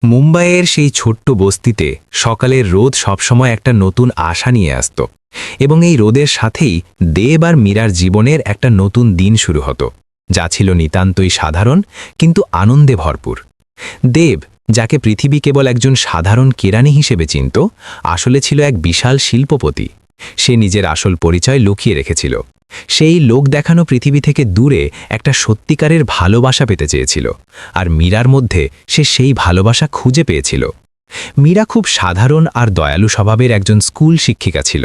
মুম্বাইয়ের সেই ছোট্ট বস্তিতে সকালের রোদ সবসময় একটা নতুন আশা নিয়ে আসত এবং এই রোদের সাথেই দেব আর মীরার জীবনের একটা নতুন দিন শুরু হতো, যা ছিল নিতান্তই সাধারণ কিন্তু আনন্দে ভরপুর। দেব, যাকে পৃথিবী কেবল একজন সাধারণ কেরানি হিসেবে চিনত, আসলে ছিল এক বিশাল শিল্পপতি। সে নিজের আসল পরিচয় লুকিয়ে রেখেছিল। সেই লোক দেখানো পৃথিবী থেকে দূরে একটা সত্যিকারের ভালোবাসা পেতে চেয়েছিল, আর মীরার মধ্যে সে সেই ভালোবাসা খুঁজে পেয়েছিল। মীরা খুব সাধারণ আর দয়ালু স্বভাবের একজন স্কুল শিক্ষিকা ছিল,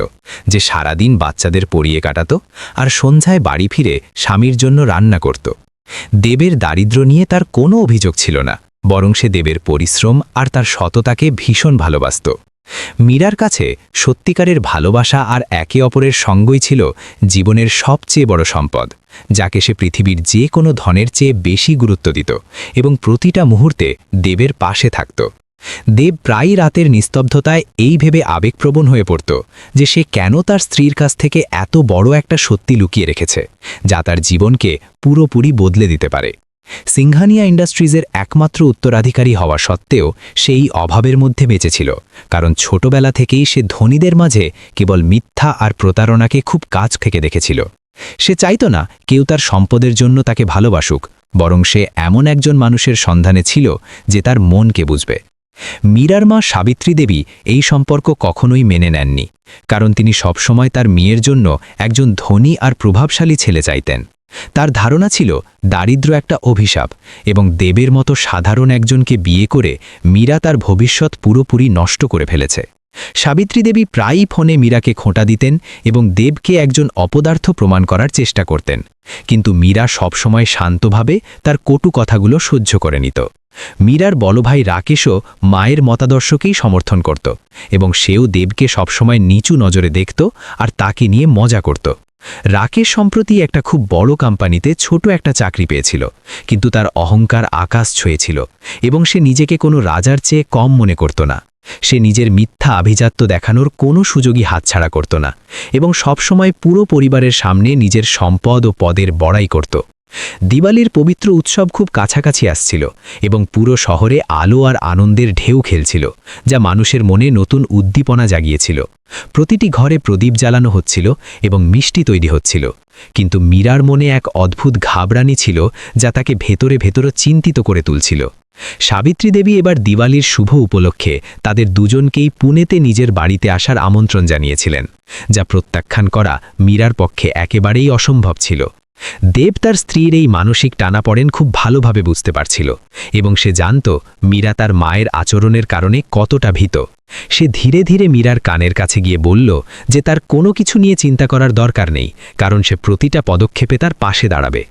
যে সারাদিন বাচ্চাদের পড়িয়ে কাটাত আর সন্ধ্যায় বাড়ি ফিরে স্বামীর জন্য রান্না করত। দেবের দারিদ্র্য নিয়ে তার কোনো অভিযোগ ছিল না, বরং সে দেবের পরিশ্রম আর তার সততাকে ভীষণ ভালোবাসত। মীরার কাছে সত্যিকারের ভালোবাসা আর একে অপরের সঙ্গই ছিল জীবনের সবচেয়ে বড় সম্পদ, যাকে সে পৃথিবীর যে কোনো ধনের চেয়ে বেশি গুরুত্ব দিত এবং প্রতিটা মুহূর্তে দেবের পাশে থাকত। দেব প্রায়ই রাতের নিস্তব্ধতায় এই ভেবে আবেগপ্রবণ হয়ে পড়ত যে সে কেন তার স্ত্রীর কাছ থেকে এত বড় একটা সত্যি লুকিয়ে রেখেছে, যা তার জীবনকে পুরোপুরি বদলে দিতে পারে। সিংহানিয়া ইন্ডাস্ট্রিজের একমাত্র উত্তরাধিকারী হওয়া সত্ত্বেও সেই অভাবের মধ্যে বেঁচেছিল, কারণ ছোটবেলা থেকেই সে ধনীদের মাঝে কেবল মিথ্যা আর প্রতারণাকে খুব কাছ থেকে দেখেছিল। সে চাইত না কেউ তার সম্পদের জন্য তাকে ভালোবাসুক, বরং সে এমন একজন মানুষের সন্ধানে ছিল যে তার মনকে বুঝবে। মীরার মা সাবিত্রী দেবী এই সম্পর্ক কখনোই মেনে নেননি, কারণ তিনি সবসময় তার মেয়ের জন্য একজন ধনী আর প্রভাবশালী ছেলে চাইতেন। তার ধারণা ছিল দারিদ্র্য একটা অভিশাপ, এবং দেবের মতো সাধারণ একজনকে বিয়ে করে মীরা তার ভবিষ্যৎ পুরোপুরি নষ্ট করে ফেলেছে। সাবিত্রী দেবী প্রায়ই ফোনে মীরাকে খোঁটা দিতেন এবং দেবকে একজন অপদার্থ প্রমাণ করার চেষ্টা করতেন, কিন্তু মীরা সবসময় শান্তভাবে তার কটু কথাগুলো সহ্য করে নিত। মীরার বড় ভাই রাকেশও মায়ের মতাদর্শকেই সমর্থন করত, এবং সেও দেবকে সবসময় নিচু নজরে দেখত আর তাকে নিয়ে মজা করত। রাকেশ সম্প্রতি একটা খুব বড় কোম্পানিতে ছোট একটা চাকরি পেয়েছিল, কিন্তু তার অহংকার আকাশ ছুঁয়েছিল এবং সে নিজেকে কোনো রাজার চেয়ে কম মনে করত না। সে নিজের মিথ্যা আভিজাত্য দেখানোর কোনো সুযোগই হাতছাড়া করত না এবং সবসময় পুরো পরিবারের সামনে নিজের সম্পদ ও পদের বড়াই করত। দিওয়ালির পবিত্র উৎসব খুব কাছাকাছি আসছিল এবং পুরো শহরে আলো আর আনন্দের ঢেউ খেলছিল, যা মানুষের মনে নতুন উদ্দীপনা জাগিয়েছিল। প্রতিটি ঘরে প্রদীপ জ্বালানো হচ্ছিল এবং মিষ্টি তৈরি হচ্ছিল, কিন্তু মীরার মনে এক অদ্ভুত ঘাবড়ানি ছিল যা তাকে ভেতরে ভেতরে চিন্তিত করে তুলছিল। সাবিত্রী দেবী এবার দিওয়ালির শুভ উপলক্ষে তাদের দুজনকেই পুনেতে নিজের বাড়িতে আসার আমন্ত্রণ জানিয়েছিলেন, যা প্রত্যাখ্যান করা মীরার পক্ষে একেবারেই অসম্ভব ছিল। দেব তার স্ত্রীর এই মানসিক টানাপড়েন খুব ভালোভাবে বুঝতে পারছিল এবং সে জানত মীরা তার মায়ের আচরণের কারণে কতটা ভীত। সে ধীরে ধীরে মীরার কানের কাছে গিয়ে বলল যে তার কোনো কিছু নিয়ে চিন্তা করার দরকার নেই, কারণ সে প্রতিটা পদক্ষেপে তার পাশে দাঁড়াবে।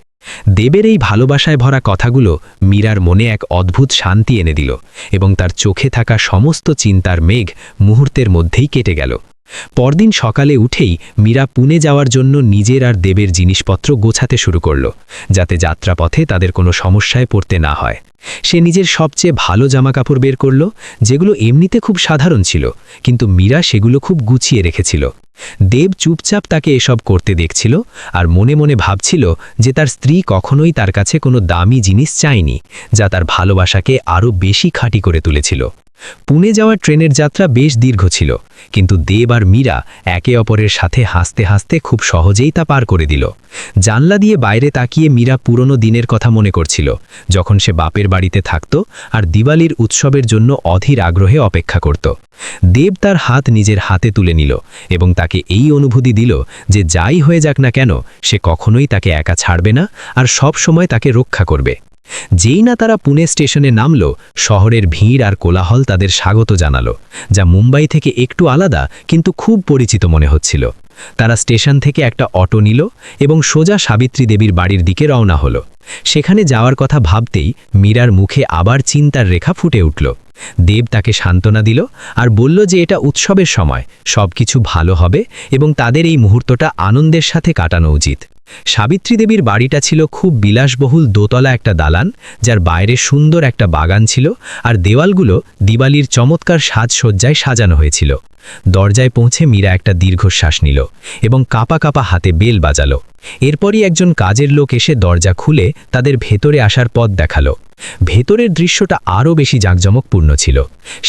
দেবের এই ভালোবাসায় ভরা কথাগুলো মীরার মনে এক অদ্ভুত শান্তি এনে দিল এবং তার চোখে থাকা সমস্ত চিন্তার মেঘ মুহূর্তের মধ্যেই কেটে গেল। পরদিন সকালে উঠেই মীরা পুনে যাওয়ার জন্য নিজের আর দেবের জিনিসপত্র গোছাতে শুরু করল, যাতে যাত্রাপথে তাদের কোনো সমস্যায় পড়তে না হয়। সে নিজের সবচেয়ে ভালো জামাকাপড় বের করল, যেগুলো এমনিতে খুব সাধারণ ছিল, কিন্তু মীরা সেগুলো খুব গুছিয়ে রেখেছিল। দেব চুপচাপ তাকে এসব করতে দেখছিল আর মনে মনে ভাবছিল যে তার স্ত্রী কখনোই তার কাছে কোনো দামি জিনিস চায়নি, যা তার ভালোবাসাকে আরও বেশি খাঁটি করে তুলেছিল। পুনে যাওয়ার ট্রেনের যাত্রা বেশ দীর্ঘ ছিল, কিন্তু দেব আর মীরা একে অপরের সাথে হাসতে হাসতে খুব সহজেই তা পার করে দিল। জানলা দিয়ে বাইরে তাকিয়ে মীরা পুরনো দিনের কথা মনে করছিল, যখন সে বাপের বাড়িতে থাকত আর দিওয়ালির উৎসবের জন্য অধীর আগ্রহে অপেক্ষা করত। দেব তার হাত নিজের হাতে তুলে নিল এবং তাকে এই অনুভূতি দিল যে যাই হয়ে যাক না কেন, সে কখনোই তাকে একা ছাড়বে না আর সব সময় তাকে রক্ষা করবে। যেই না তারা পুনে স্টেশনে নামল, শহরের ভিড় আর কোলাহল তাদের স্বাগত জানালো, যা মুম্বাই থেকে একটু আলাদা কিন্তু খুব পরিচিত মনে হচ্ছিল। তারা স্টেশন থেকে একটা অটো নিল এবং সোজা সাবিত্রী দেবীর বাড়ির দিকে রওনা হলো। সেখানে যাওয়ার কথা ভাবতেই মীরার মুখে আবার চিন্তার রেখা ফুটে উঠল। দেব তাকে সান্ত্বনা দিল আর বলল যে এটা উৎসবের সময়, সবকিছু ভালো হবে এবং তাদের এই মুহূর্তটা আনন্দের সাথে কাটানো উচিত। সাবিত্রী দেবীর বাড়িটা ছিল খুব বিলাসবহুল দোতলা একটা দালান, যার বাইরে সুন্দর একটা বাগান ছিল, আর দেওয়ালগুলো দিওয়ালির চমৎকার সাজসজ্জায় সাজানো হয়েছিল। দরজায় পৌঁছে মীরা একটা দীর্ঘশ্বাস নিল এবং কাপা কাপা হাতে বেল বাজালো। এরপরই একজন কাজের লোক এসে দরজা খুলে তাদের ভেতরে আসার পথ দেখালো। ভেতরের দৃশ্যটা আরও বেশি জাঁকজমকপূর্ণ ছিল।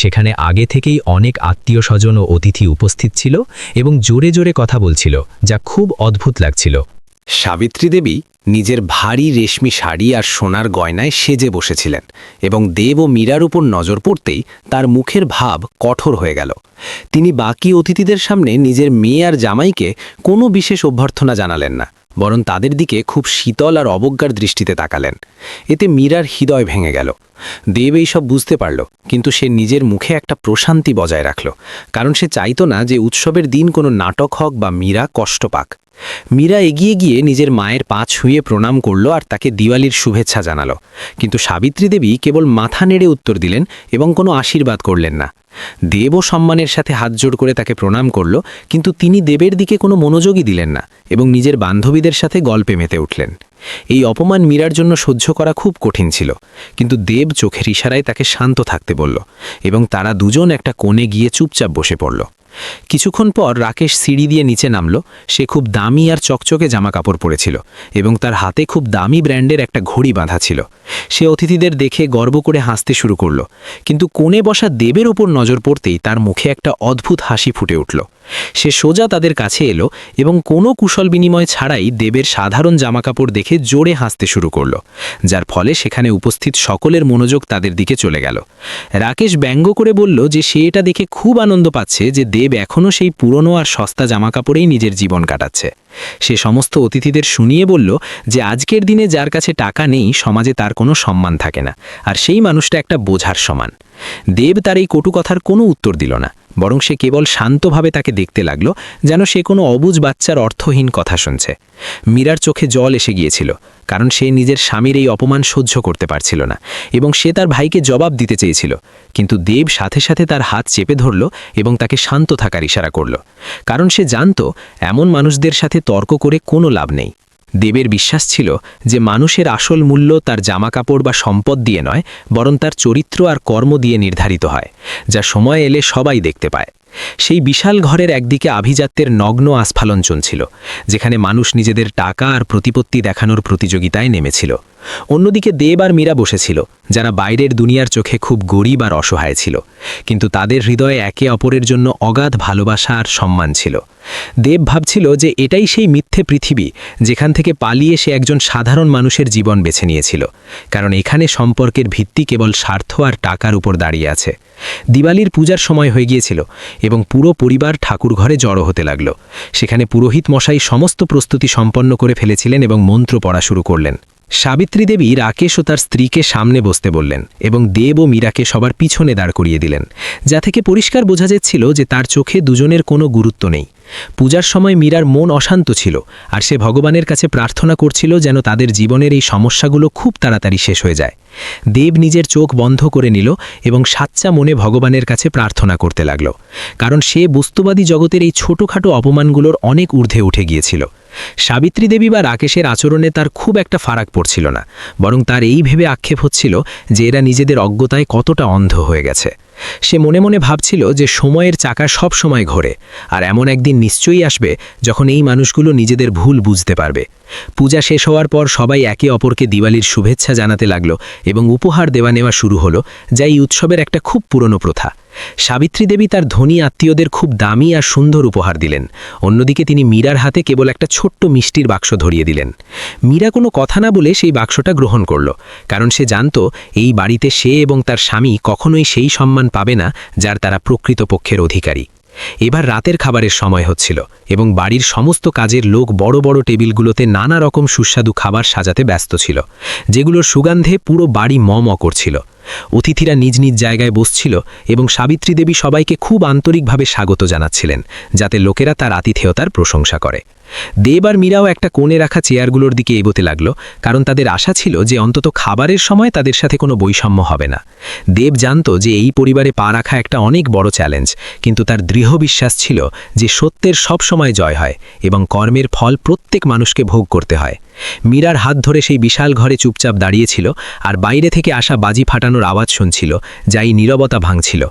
সেখানে আগে থেকেই অনেক আত্মীয় স্বজন ও অতিথি উপস্থিত ছিল এবং জোরে জোরে কথা বলছিল, যা খুব অদ্ভুত লাগছিল। সাবিত্রী দেবী নিজের ভারী রেশমি শাড়ি আর সোনার গয়নায় সেজে বসেছিলেন এবং দেব ও মীরার উপর নজর পড়তেই তার মুখের ভাব কঠোর হয়ে গেল। তিনি বাকি অতিথিদের সামনে নিজের মেয়ে আর জামাইকে কোনো বিশেষ অভ্যর্থনা জানালেন না, বরং তাদের দিকে খুব শীতল আর অবজ্ঞার দৃষ্টিতে তাকালেন। এতে মীরার হৃদয় ভেঙে গেল। দেব এইসব বুঝতে পারল, কিন্তু সে নিজের মুখে একটা প্রশান্তি বজায় রাখল, কারণ সে চাইতো না যে উৎসবের দিন কোনো নাটক হোক বা মীরা কষ্ট পাক। মীরা এগিয়ে গিয়ে নিজের মায়ের পা ছুঁয়ে প্রণাম করল আর তাকে দিওয়ালির শুভেচ্ছা জানালো, কিন্তু সাবিত্রী দেবী কেবল মাথা নেড়ে উত্তর দিলেন এবং কোনো আশীর্বাদ করলেন না। দেবও সম্মানের সাথে হাত জোড় করে তাকে প্রণাম করল, কিন্তু তিনি দেবের দিকে কোনো মনোযোগই দিলেন না এবং নিজের বান্ধবীদের সাথে গল্পে মেতে উঠলেন। এই অপমান মীরার জন্য সহ্য করা খুব কঠিন ছিল, কিন্তু দেব চোখের ইশারায় তাকে শান্ত থাকতে বলল এবং তারা দুজন একটা কোণে গিয়ে চুপচাপ বসে পড়ল। কিছুক্ষণ পর রাকেশ সিঁড়ি দিয়ে নিচে নামল। সে খুব দামি আর চকচকে জামা কাপড় পরেছিল এবং তার হাতে খুব দামি ব্র্যান্ডের একটা ঘড়ি বাঁধা ছিল। সে অতিথিদের দেখে গর্ব করে হাসতে শুরু করল, কিন্তু কোণে বসা দেবের ওপর নজর পড়তেই তার মুখে একটা অদ্ভুত হাসি ফুটে উঠল। সে সোজা তাদের কাছে এলো এবং কোনো কুশল বিনিময় ছাড়াই দেবের সাধারণ জামাকাপড় দেখে জোরে হাসতে শুরু করল, যার ফলে সেখানে উপস্থিত সকলের মনোযোগ তাদের দিকে চলে গেল। রাকেশ ব্যঙ্গ করে বলল যে সে এটা দেখে খুব আনন্দ পাচ্ছে যে দেব এখনও সেই পুরনো আর সস্তা জামাকাপড়েই নিজের জীবন কাটাচ্ছে। সে সমস্ত অতিথিদের শুনিয়ে বলল যে আজকের দিনে যার কাছে টাকা নেই, সমাজে তার কোনো সম্মান থাকে না, আর সেই মানুষটা একটা বোঝার সমান। দেব তার এই কটু কথার কোনো উত্তর দিল না, বরং সে কেবল শান্তভাবে তাকে দেখতে লাগলো, যেন সে কোনো অবুঝ বাচ্চার অর্থহীন কথা শুনছে। মীরার চোখে জল এসে গিয়েছিল, কারণ সে নিজের স্বামীর এই অপমান সহ্য করতে পারছিল না এবং সে তার ভাইকে জবাব দিতে চেয়েছিল, কিন্তু দেব সাথে সাথে তার হাত চেপে ধরল এবং তাকে শান্ত থাকার ইশারা করল, কারণ সে জানত এমন মানুষদের সাথে তর্ক করে কোনো লাভ নেই। দেবের বিশ্বাস ছিল যে মানুষের আসল মূল্য তার জামাকাপড় বা সম্পদ দিয়ে নয়, বরং তার চরিত্র আর কর্ম দিয়ে নির্ধারিত হয়, যা সময় এলে সবাই দেখতে পায়। সেই বিশাল ঘরের একদিকে আভিজাত্যের নগ্ন আস্ফালন চলছিল, যেখানে মানুষ নিজেদের টাকা আর প্রতিপত্তি দেখানোর প্রতিযোগিতায় নেমেছিল। অন্যদিকে দেব আর মীরা বসেছিল, যারা বাইরের দুনিয়ার চোখে খুব গরিব আর অসহায় ছিল, কিন্তু তাদের হৃদয়ে একে অপরের জন্য অগাধ ভালোবাসা আর সম্মান ছিল। দেব ভাবছিল যে এটাই সেই মিথ্যে পৃথিবী যেখান থেকে পালিয়ে সে একজন সাধারণ মানুষের জীবন বেছে নিয়েছিল, কারণ এখানে সম্পর্কের ভিত্তি কেবল স্বার্থ আর টাকার উপর দাঁড়িয়ে আছে। দিওয়ালির পূজার সময় হয়ে গিয়েছিল এবং পুরো পরিবার ঠাকুর ঘরে জড়ো হতে লাগল। সেখানে পুরোহিত মশাই সমস্ত প্রস্তুতি সম্পন্ন করে ফেলেছিলেন এবং মন্ত্র পড়া শুরু করলেন। সাবিত্রী দেবী রাকেশ ও তার স্ত্রীকে সামনে বসতে বললেন এবং দেব ও মীরাকে সবার পিছনে দাঁড় করিয়ে দিলেন, যা থেকে পরিষ্কার বোঝা যাচ্ছিল যে তার চোখে দুজনের কোনো গুরুত্ব নেই। পূজার সময় মীরার মন অশান্ত ছিল, আর সে ভগবানের কাছে প্রার্থনা করছিল যেন তাদের জীবনের এই সমস্যাগুলো খুব তাড়াতাড়ি শেষ হয়ে যায়। দেব নিজের চোখ বন্ধ করে নিল এবং সাচ্চা মনে ভগবানের কাছে প্রার্থনা করতে লাগল, কারণ সে বস্তুবাদী জগতের এই ছোটোখাটো অপমানগুলোর অনেক ঊর্ধ্বে উঠে গিয়েছিল। সাবিত্রী দেবী বা রাকেশের আচরণে তার খুব একটা ফারাক পড়ছিল না, বরং তার এই ভেবে আক্ষেপ হচ্ছিল যে এরা নিজেদের অজ্ঞতায় কতটা অন্ধ হয়ে গেছে। সে মনে মনে ভাবছিল যে সময়ের চাকা সব সময় ঘোরে, আর এমন একদিন নিশ্চয়ই আসবে যখন এই মানুষগুলো নিজেদের ভুল বুঝতে পারবে। পূজা শেষ হওয়ার পর সবাই একে অপরকে দিওয়ালির শুভেচ্ছা জানাতে লাগলো এবং উপহার দেওয়া নেওয়া শুরু হলো, যা এই উৎসবের একটা খুব পুরনো প্রথা। সাবিত্রী দেবী তার ধনী আত্মীয়দের খুব দামি আর সুন্দর উপহার দিলেন। অন্যদিকে তিনি মীরার হাতে কেবল একটা ছোট্ট মিষ্টির বাক্স ধরিয়ে দিলেন। মীরা কোনো কথা না বলে সেই বাক্সটা গ্রহণ করল, কারণ সে জানত এই বাড়িতে সে এবং তার স্বামী কখনোই সেই সম্মান পাবে না যার তারা প্রকৃতপক্ষের অধিকারী। এবার রাতের খাবারের সময় হচ্ছিল এবং বাড়ির সমস্ত কাজের লোক বড় বড় টেবিলগুলোতে নানা রকম সুস্বাদু খাবার সাজাতে ব্যস্ত ছিল, যেগুলোর সুগন্ধে পুরো বাড়ি ম ম করছিল। অতিথিরা নিজ নিজ জায়গায় বসছিল এবং সাবিত্রী দেবী সবাইকে খুব আন্তরিকভাবে স্বাগত জানাচ্ছিলেন, যাতে লোকেরা তার আতিথেয়তার প্রশংসা করে। দেব আর মীরাও একটা কোণে রাখা চেয়ারগুলোর দিকে এগোতে লাগলো, কারণ তাদের আশা ছিল যে অন্তত খাবারের সময় তাদের সাথে কোনো বৈষম্য হবে না। দেব জানত যে এই পরিবারে পা রাখা একটা অনেক বড় চ্যালেঞ্জ, কিন্তু তার দৃঢ় বিশ্বাস ছিল যে সত্যের সব সময় জয় হয় এবং কর্মের ফল প্রত্যেক মানুষকে ভোগ করতে হয়। মীরার হাত ধরে সেই বিশাল ঘরে চুপচাপ দাঁড়িয়েছিল আর বাইরে থেকে আসা বাজি ফাটানোর আওয়াজ শুনছিল, যা এই নীরবতা ভাঙছিল।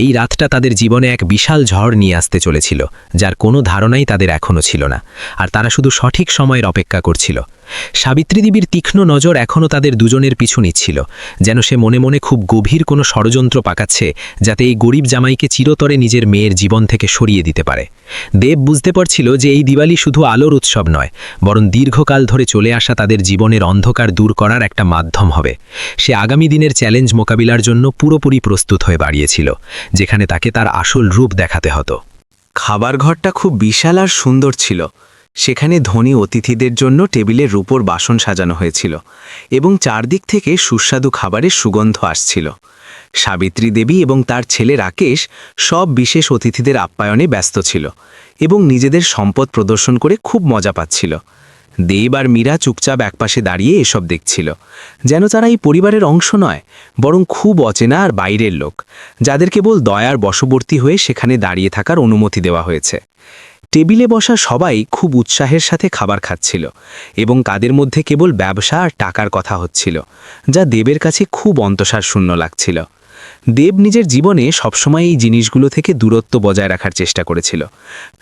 এই রাতটা তাদের জীবনে এক বিশাল ঝড় নিয়ে আসতে চলেছিল, যার কোনো ধারণাই তাদের এখনও ছিল না, আর তারা শুধু সঠিক সময়ের অপেক্ষা করছিল। সাবিত্রী দেবীর তীক্ষ্ণ নজর এখনও তাদের দুজনের পিছু নিচ্ছিল, যেন সে মনে মনে খুব গভীর কোনো ষড়যন্ত্র পাকাচ্ছে, যাতে এই গরিব জামাইকে চিরতরে নিজের মেয়ের জীবন থেকে সরিয়ে দিতে পারে। দেব বুঝতে পারছিল যে এই দিওয়ালি শুধু আলোর উৎসব নয়, বরং দীর্ঘকাল ধরে চলে আসা তাদের জীবনের অন্ধকার দূর করার একটা মাধ্যম হবে। সে আগামী দিনের চ্যালেঞ্জ মোকাবিলার জন্য পুরোপুরি প্রস্তুত হয়ে বাড়িয়েছিল, যেখানে তাকে তার আসল রূপ দেখাতে হতো। খাবার ঘরটা খুব বিশাল আর সুন্দর ছিল। সেখানে ধনী অতিথিদের জন্য টেবিলের রূপোর বাসন সাজানো হয়েছিল এবং চারদিক থেকে সুস্বাদু খাবারের সুগন্ধ আসছিল। সাবিত্রী দেবী এবং তার ছেলে রাকেশ সব বিশেষ অতিথিদের আপ্যায়নে ব্যস্ত ছিল এবং নিজেদের সম্পদ প্রদর্শন করে খুব মজা পাচ্ছিল। দেব আর মীরা চুপচাপ একপাশে দাঁড়িয়ে এসব দেখছিল, যেন তারা এই পরিবারের অংশ নয়, বরং খুব অচেনা আর বাইরের লোক, যাদের কেবল দয়ার বশবর্তী হয়ে সেখানে দাঁড়িয়ে থাকার অনুমতি দেওয়া হয়েছে। টেবিলে বসা সবাই খুব উৎসাহের সাথে খাবার খাচ্ছিল এবং তাদের মধ্যে কেবল ব্যবসা আর টাকার কথা হচ্ছিল, যা দেবের কাছে খুব অন্তঃসার শূন্য লাগছিল। দেব নিজের জীবনে সবসময় এই জিনিসগুলো থেকে দূরত্ব বজায় রাখার চেষ্টা করেছিল,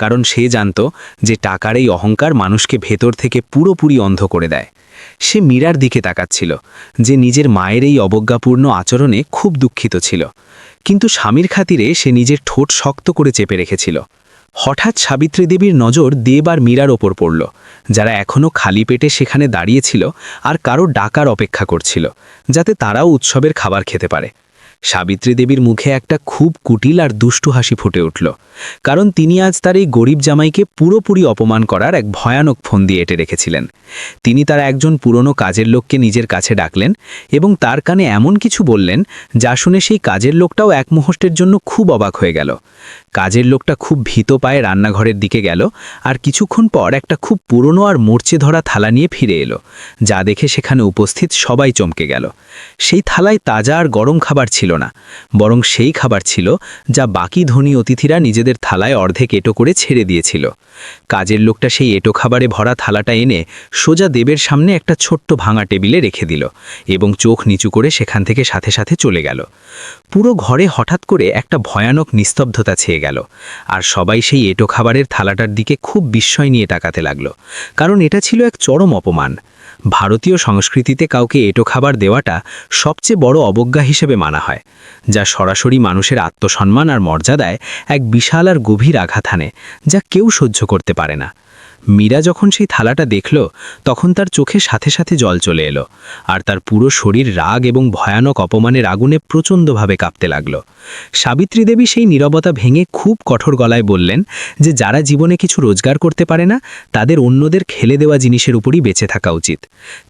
কারণ সে জানত যে টাকার এই অহংকার মানুষকে ভেতর থেকে পুরোপুরি অন্ধ করে দেয়। সে মীরার দিকে তাকাচ্ছিল, যে নিজের মায়ের এই অবজ্ঞাপূর্ণ আচরণে খুব দুঃখিত ছিল, কিন্তু স্বামীর খাতিরে সে নিজের ঠোঁট শক্ত করে চেপে রেখেছিল। হঠাৎ সাবিত্রী দেবীর নজর দেব আর মীরার ওপর পড়ল, যারা এখনও খালি পেটে সেখানে দাঁড়িয়েছিল আর কারো ডাকার অপেক্ষা করছিল, যাতে তারাও উৎসবের খাবার খেতে পারে। সাবিত্রী দেবীর মুখে একটা খুব কুটিল আর দুষ্টু হাসি ফুটে উঠল, কারণ তিনি আজ তার এই গরিব জামাইকে পুরোপুরি অপমান করার এক ভয়ানক ফন্দি এঁটে রেখেছিলেন। তিনি তার একজন পুরনো কাজের লোককে নিজের কাছে ডাকলেন এবং তার কানে এমন কিছু বললেন, যা শুনে সেই কাজের লোকটাও এক মুহূর্তের জন্য খুব অবাক হয়ে গেল। কাজের লোকটা খুব ভীত পায়ে রান্নাঘরের দিকে গেল আর কিছুক্ষণ পর একটা খুব পুরনো আর মরচে ধরা থালা নিয়ে ফিরে এলো, যা দেখে সেখানে উপস্থিত সবাই চমকে গেল। সেই থালায় তাজা আর গরম খাবার ছিল না, বরং সেই খাবার ছিল যা বাকি ধনী অতিথিরা নিজেদের থালায় অর্ধেক এঁটো করে ছেড়ে দিয়েছিল। কাজের লোকটা সেই এঁটো খাবারে ভরা থালাটা এনে সোজা দেবের সামনে একটা ছোট্ট ভাঙা টেবিলে রেখে দিল এবং চোখ নিচু করে সেখান থেকে সাথে সাথে চলে গেল। পুরো ঘরে হঠাৎ করে একটা ভয়ানক নিস্তব্ধতা ছেয়ে গেল, আর সবাই সেই এঁটো খাবারের থালাটার দিকে খুব বিস্ময় নিয়ে তাকাতে লাগলো, কারণ এটা ছিল এক চরম অপমান। ভারতীয় সংস্কৃতিতে কাউকে এঁটো খাবার দেওয়াটা সবচেয়ে বড় অবজ্ঞা হিসেবে মানা হয়, যা সরাসরি মানুষের আত্মসম্মান আর মর্যাদায় এক বিশাল আর গভীর আঘাত হানে, যা কেউ সহ্য করতে পারে না। মীরা যখন সেই থালাটা দেখল, তখন তার চোখে সাথে সাথে জল চলে এলো, আর তার পুরো শরীর রাগ এবং ভয়ানক অপমানের আগুনে প্রচণ্ডভাবে কাঁপতে লাগল। সাবিত্রী দেবী সেই নীরবতা ভেঙে খুব কঠোর গলায় বললেন যে যারা জীবনে কিছু রোজগার করতে পারে না, তাদের অন্যদের খেলে দেওয়া জিনিসের উপরই বেঁচে থাকা উচিত।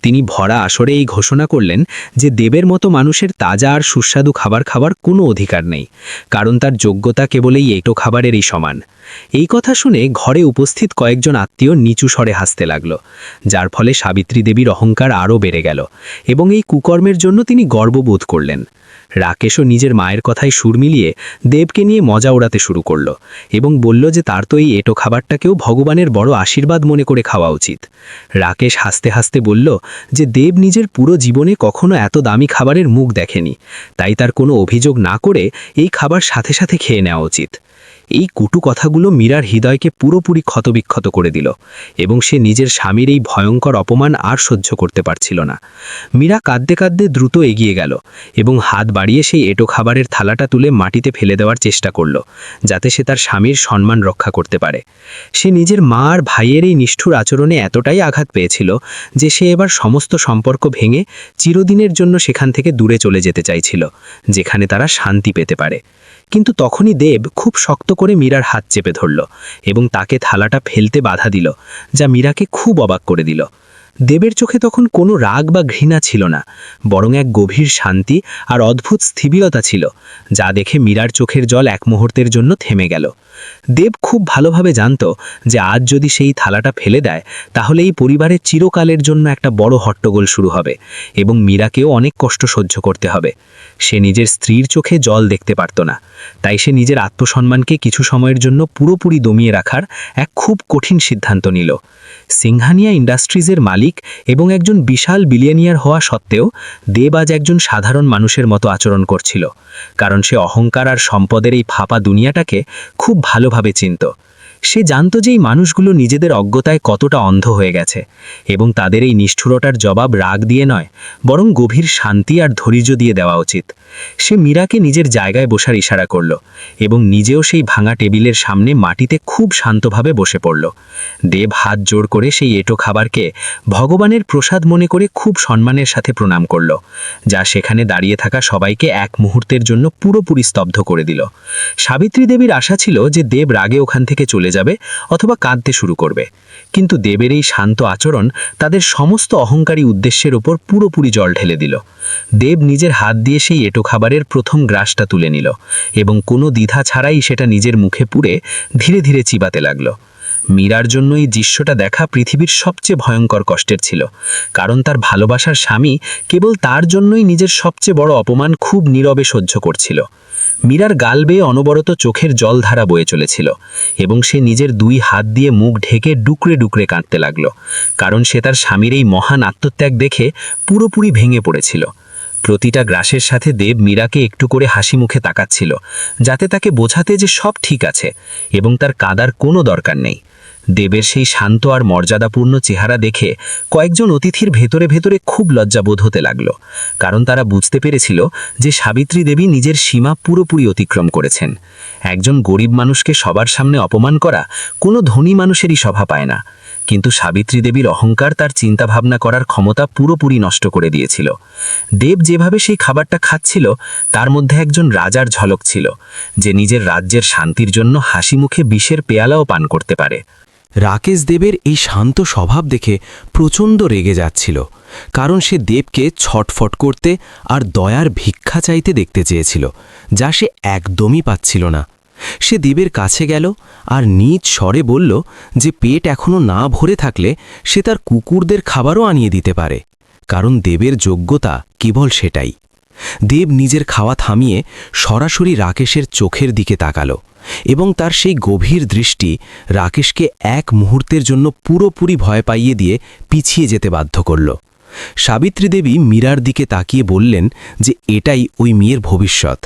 তিনি ভরা আসরে এই ঘোষণা করলেন যে দেবের মতো মানুষের তাজা আর সুস্বাদু খাবার খাওয়ার কোনো অধিকার নেই, কারণ তার যোগ্যতা কেবল এই এঁটো খাবারেরই সমান। এই কথা শুনে ঘরে উপস্থিত কয়েকজন আত্মীয় নিচু স্বরে হাসতে লাগল, যার ফলে সাবিত্রী দেবীর অহংকার আরও বেড়ে গেল এবং এই কুকর্মের জন্য তিনি গর্ববোধ করলেন। রাকেশও নিজের মায়ের কথায় সুর মিলিয়ে দেবকে নিয়ে মজা ওড়াতে শুরু করল এবং বলল যে তার তো এই এঁটো খাবারটাকেও ভগবানের বড় আশীর্বাদ মনে করে খাওয়া উচিত। রাকেশ হাসতে হাসতে বলল যে দেব নিজের পুরো জীবনে কখনো এত দামি খাবারের মুখ দেখেনি, তাই তার কোনো অভিযোগ না করে এই খাবার সাথে সাথে খেয়ে নেওয়া উচিত। এই কুটু কথাগুলো মীরার হৃদয়কে পুরোপুরি ক্ষতবিক্ষত করে দিল এবং সে নিজের স্বামীর এই ভয়ঙ্কর অপমান আর সহ্য করতে পারছিল না। মীরা কাঁদতে কাঁদতে দ্রুত এগিয়ে গেল এবং হাত বাড়িয়ে সেই এঁটো খাবারের থালাটা তুলে মাটিতে ফেলে দেওয়ার চেষ্টা করল, যাতে সে তার স্বামীর সম্মান রক্ষা করতে পারে। সে নিজের মা আর ভাইয়ের এই নিষ্ঠুর আচরণে এতটাই আঘাত পেয়েছিল যে সে এবার সমস্ত সম্পর্ক ভেঙে চিরদিনের জন্য সেখান থেকে দূরে চলে যেতে চাইছিল, যেখানে তারা শান্তি পেতে পারে। কিন্তু তখনই দেব খুব শক্ত করে মীরার হাত চেপে ধরল এবং তাকে থালাটা ফেলতে বাধা দিল, যা মীরাকে খুব অবাক করে দিল। দেবের চোখে তখন কোনো রাগ বা ঘৃণা ছিল না, বরং এক গভীর শান্তি আর অদ্ভুত স্থিতিশীলতা ছিল, যা দেখে মীরার চোখের জল এক মুহূর্তের জন্য থেমে গেল। দেব খুব ভালোভাবে জানত যে আজ যদি সেই থালাটা ফেলে দেয় তাহলে এই পরিবারের চিরকালের জন্য একটা বড় হট্টগোল শুরু হবে এবং মীরাকেও অনেক কষ্ট সহ্য করতে হবে। সে নিজের স্ত্রীর চোখে জল দেখতে পারত না, তাই সে নিজের আত্মসম্মানকে কিছু সময়ের জন্য পুরোপুরি দমিয়ে রাখার এক খুব কঠিন সিদ্ধান্ত নিল। সিংহানিয়া ইন্ডাস্ট্রিজের মালিক এবং একজন বিশাল বিলিয়নিয়ার হওয়া সত্ত্বেও দেব আজ একজন সাধারণ মানুষের মতো আচরণ করছিল, কারণ সে অহংকার আর সম্পদের এই ফাঁপা দুনিয়াটাকে খুব ভালোভাবে চিনত। সে জানত যে এই মানুষগুলো নিজেদের অজ্ঞতায় কতটা অন্ধ হয়ে গেছে এবং তাদের এই নিষ্ঠুরতার জবাব রাগ দিয়ে নয়, বরং গভীর শান্তি আর ধৈর্য দিয়ে দেওয়া উচিত। সে মীরাকে নিজের জায়গায় বসার ইশারা করল এবং নিজেও সেই ভাঙা টেবিলের সামনে মাটিতে খুব শান্তভাবে বসে পড়ল। দেব হাত জোড় করে সেই এঁটো খাবারকে ভগবানের প্রসাদ মনে করে খুব সম্মানের সাথে প্রণাম করল, যা সেখানে দাঁড়িয়ে থাকা সবাইকে এক মুহূর্তের জন্য পুরোপুরি স্তব্ধ করে দিল। সাবিত্রী দেবীর আশা ছিল যে দেব রাগে ওখান থেকে চলে যাবে অথবা কাঁদতে শুরু করবে, কিন্তু দেবের এই শান্ত আচরণ তাদের সমস্ত অহংকারী উদ্দেশ্যের ওপর পুরোপুরি জল ঢেলে দিল। দেব নিজের হাত দিয়ে সেই এঁটো খাবারের প্রথম গ্রাসটা তুলে নিল এবং কোনো দ্বিধা ছাড়াই সেটা নিজের মুখে পুরে ধীরে ধীরে চিবাতে লাগল। মীরার জন্য এই দৃশ্যটা দেখা পৃথিবীর সবচেয়ে ভয়ঙ্কর কষ্টের ছিল, কারণ তার ভালোবাসার স্বামী কেবল তার জন্যই নিজের সবচেয়ে বড় অপমান খুব নীরবে সহ্য করছিল। মীরার গাল বেয়ে অনবরত চোখের জলধারা বয়ে চলেছিল এবং সে নিজের দুই হাত দিয়ে মুখ ঢেকে ডুকরে ডুকরে কাঁদতে লাগল, কারণ সে তার স্বামীর এই মহান আত্মত্যাগ দেখে পুরোপুরি ভেঙে পড়েছিল। প্রতিটা গ্রাসের সাথে দেব মীরাকে একটু করে হাসি মুখে তাকাচ্ছিল, যাতে তাকে বোঝাতে যে সব ঠিক আছে এবং তার কাঁদার কোনো দরকার নেই। দেবের সেই শান্ত আর মর্যাদাপূর্ণ চেহারা দেখে কয়েকজন অতিথির ভেতরে ভেতরে খুব লজ্জাবোধ হতে লাগল, কারণ তারা বুঝতে পেরেছিল যে সাবিত্রী দেবী নিজের সীমা পুরোপুরি অতিক্রম করেছেন। একজন গরিব মানুষকে সবার সামনে অপমান করা কোনো ধনী মানুষেরই শোভা পায় না, কিন্তু সাবিত্রী দেবীর অহংকার তার চিন্তাভাবনা করার ক্ষমতা পুরোপুরি নষ্ট করে দিয়েছিল। দেব যেভাবে সেই খাবারটা খাচ্ছিল তার মধ্যে একজন রাজার ঝলক ছিল, যে নিজের রাজ্যের শান্তির জন্য হাসি মুখে বিষের পেয়ালাও পান করতে পারে। রাকেশ দেবের এই শান্ত স্বভাব দেখে প্রচণ্ড রেগে যাচ্ছিল, কারণ সে দেবকে ছটফট করতে আর দয়ার ভিক্ষা চাইতে দেখতে চেয়েছিল, যা সে একদমই পাচ্ছিল না। সে দেবের কাছে গেল আর নিজ স্বরে বলল যে পেট এখনো না ভরে থাকলে সে তার কুকুরদের খাবারও আনিয়ে দিতে পারে, কারণ দেবের যোগ্যতা কেবল সেটাই। দেব নিজের খাওয়া থামিয়ে সরাসরি রাকেশের চোখের দিকে তাকালো এবং তার সেই গভীর দৃষ্টি রাকেশকে এক মুহূর্তের জন্য পুরোপুরি ভয় পাইয়ে দিয়ে পিছিয়ে যেতে বাধ্য করল। সাবিত্রী দেবী মীরার দিকে তাকিয়ে বললেন যে এটাই ওই মেয়ের ভবিষ্যৎ,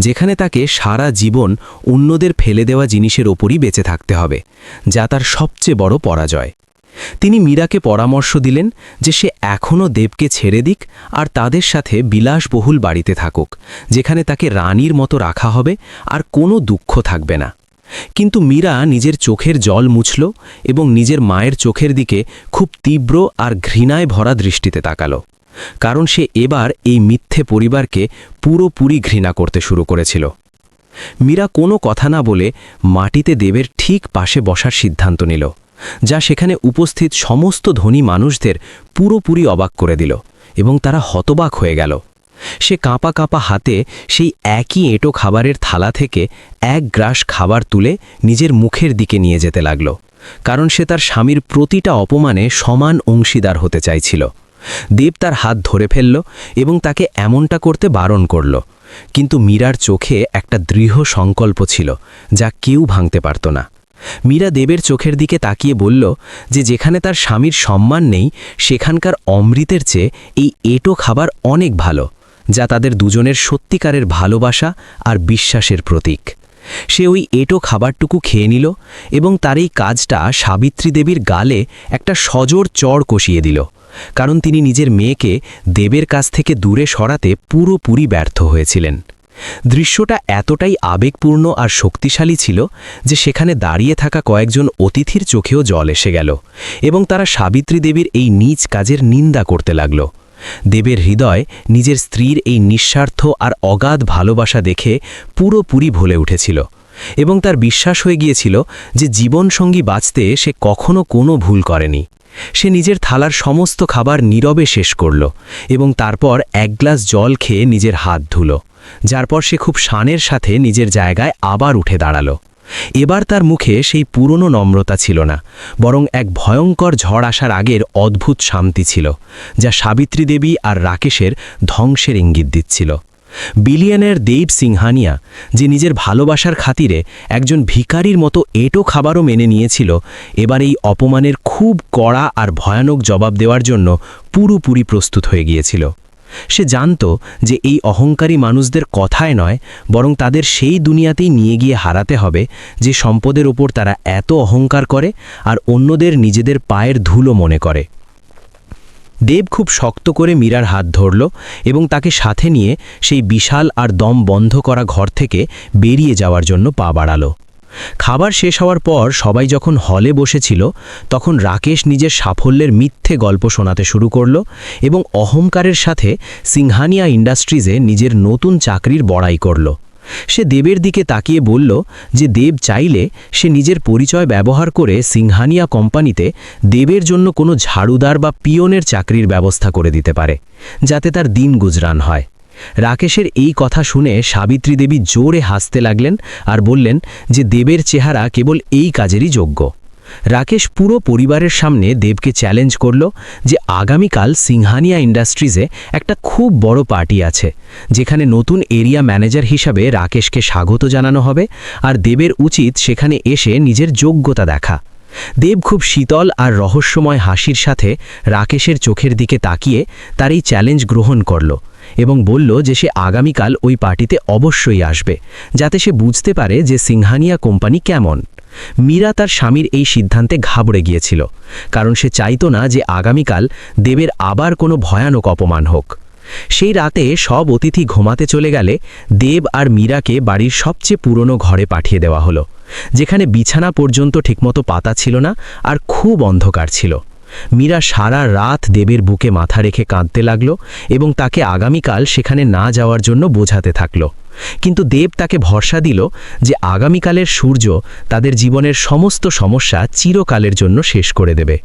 যেখানে তাকে সারা জীবন অন্যদের ফেলে দেওয়া জিনিসের ওপরই বেঁচে থাকতে হবে, যা তার সবচেয়ে বড় পরাজয়। তিনি মীরাকে পরামর্শ দিলেন যে সে এখনও দেবকে ছেড়ে দিক আর তাদের সাথে বিলাসবহুল বাড়িতে থাকুক, যেখানে তাকে রানীর মতো রাখা হবে আর কোনো দুঃখ থাকবে না। কিন্তু মীরা নিজের চোখের জল মুছল এবং নিজের মায়ের চোখের দিকে খুব তীব্র আর ঘৃণায় ভরা দৃষ্টিতে তাকালো, কারণ সে এবার এই মিথ্যে পরিবারকে পুরোপুরি ঘৃণা করতে শুরু করেছিল। মীরা কোনো কথা না বলে মাটিতে দেবের ঠিক পাশে বসার সিদ্ধান্ত নিল, যা সেখানে উপস্থিত সমস্ত ধনী মানুষদের পুরোপুরি অবাক করে দিল এবং তারা হতবাক হয়ে গেল। সে কাঁপা কাঁপা হাতে সেই একই এঁটো খাবারের থালা থেকে এক গ্রাস খাবার তুলে নিজের মুখের দিকে নিয়ে যেতে লাগল, কারণ সে তার স্বামীর প্রতিটা অপমানে সমান অংশীদার হতে চাইছিল। দেব তার হাত ধরে ফেলল এবং তাকে এমনটা করতে বারণ করল, কিন্তু মীরার চোখে একটা দৃঢ় সংকল্প ছিল, যা কেউ ভাঙতে পারত না। মীরা দেবের চোখের দিকে তাকিয়ে বলল যে যেখানে তার স্বামীর সম্মান নেই সেখানকার অমৃতের চেয়ে এই এঁটো খাবার অনেক ভালো, যা তাদের দুজনের সত্যিকারের ভালোবাসা আর বিশ্বাসের প্রতীক। সে ওই এঁটো খাবারটুকু খেয়ে নিল এবং তার এই কাজটা সাবিত্রী দেবীর গালে একটা সজোর চড় কষিয়ে দিল, কারণ তিনি নিজের মেয়েকে দেবের কাছ থেকে দূরে সরাতে পুরোপুরি ব্যর্থ হয়েছিলেন। দৃশ্যটা এতটাই আবেগপূর্ণ আর শক্তিশালী ছিল যে সেখানে দাঁড়িয়ে থাকা কয়েকজন অতিথির চোখেও জল এসে গেল এবং তারা সাবিত্রী দেবীর এই নীচ কাজের নিন্দা করতে লাগল। দেবের হৃদয় নিজের স্ত্রীর এই নিঃস্বার্থ আর অগাধ ভালোবাসা দেখে পুরোপুরি ভুলে উঠেছিল এবং তার বিশ্বাস হয়ে গিয়েছিল যে জীবনসঙ্গী বাঁচতে সে কখনো কোনো ভুল করেনি। সে নিজের থালার সমস্ত খাবার নীরবে শেষ করল এবং তারপর এক গ্লাস জল খেয়ে নিজের হাত ধুল, যার পর সে খুব শানের সাথে নিজের জায়গায় আবার উঠে দাঁড়ালো। এবার তার মুখে সেই পুরনো নম্রতা ছিল না, বরং এক ভয়ঙ্কর ঝড় আসার আগের অদ্ভুত শান্তি ছিল, যা সাবিত্রী দেবী আর রাকেশের ধ্বংসের ইঙ্গিত দিচ্ছিল। বিলিয়নের দেব সিংহানিয়া, যে নিজের ভালোবাসার খাতিরে একজন ভিখারির মতো এঁটো খাবারও মেনে নিয়েছিল, এবার এই অপমানের খুব কড়া আর ভয়ানক জবাব দেওয়ার জন্য পুরোপুরি প্রস্তুত হয়ে গিয়েছিল। সে জানত যে এই অহংকারী মানুষদের কথায় নয়, বরং তাদের সেই দুনিয়াতেই নিয়ে গিয়ে হারাতে হবে যে সম্পদের ওপর তারা এত অহংকার করে আর অন্যদের নিজেদের পায়ের ধুলো মনে করে। দেব খুব শক্ত করে মীরার হাত ধরল এবং তাকে সাথে নিয়ে সেই বিশাল আর দম বন্ধ করা ঘর থেকে বেরিয়ে যাওয়ার জন্য পা বাড়াল। খাবার শেষ হওয়ার পর সবাই যখন হলে বসেছিল, তখন রাকেশ নিজের সাফল্যের মিথ্যে গল্প শোনাতে শুরু করল এবং অহংকারের সাথে সিংহানিয়া ইন্ডাস্ট্রিজে নিজের নতুন চাকরির বড়াই করল। সে দেবের দিকে তাকিয়ে বলল যে দেব চাইলে সে নিজের পরিচয় ব্যবহার করে সিংহানিয়া কোম্পানিতে দেবের জন্য কোনো ঝাড়ুদার বা পিয়নের চাকরির ব্যবস্থা করে দিতে পারে, যাতে তার দিন গুজরান হয়। রাকেশের এই কথা শুনে সাবিত্রী দেবী জোরে হাসতে লাগলেন আর বললেন যে দেবের চেহারা কেবল এই কাজেরই যোগ্য। রাকেশ পুরো পরিবারের সামনে দেবকে চ্যালেঞ্জ করল যে আগামীকাল সিংহানিয়া ইন্ডাস্ট্রিজে একটা খুব বড় পার্টি আছে, যেখানে নতুন এরিয়া ম্যানেজার হিসাবে রাকেশকে স্বাগত জানানো হবে, আর দেবের উচিত সেখানে এসে নিজের যোগ্যতা দেখা। দেব খুব শীতল আর রহস্যময় হাসির সাথে রাকেশের চোখের দিকে তাকিয়ে তার এই চ্যালেঞ্জ গ্রহণ করল এবং বলল যে সে আগামীকাল ওই পার্টিতে অবশ্যই আসবে, যাতে সে বুঝতে পারে যে সিংহানিয়া কোম্পানি কেমন। মীরা তার স্বামীর এই সিদ্ধান্তে ঘাবড়ে গিয়েছিল, কারণ সে চাইতো না যে আগামীকাল দেবের আবার কোনো ভয়ানক অপমান হোক। সেই রাতে সব অতিথি ঘুমাতে চলে গেলে দেব আর মীরাকে বাড়ির সবচেয়ে পুরনো ঘরে পাঠিয়ে দেওয়া হলো, যেখানে বিছানা পর্যন্ত ঠিকমতো পাতা ছিল না আর খুব অন্ধকার ছিল। মীরা সারা রাত দেবের বুকে মাথা রেখে কাঁদতে লাগল এবং তাকে আগামীকাল সেখানে না যাওয়ার জন্য বোঝাতে থাকল। কিন্তু দেব তাকে ভরসা দিল যে আগামীকালের সূর্য তাদের জীবনের সমস্ত সমস্যা চিরকালের জন্য শেষ করে দেবে।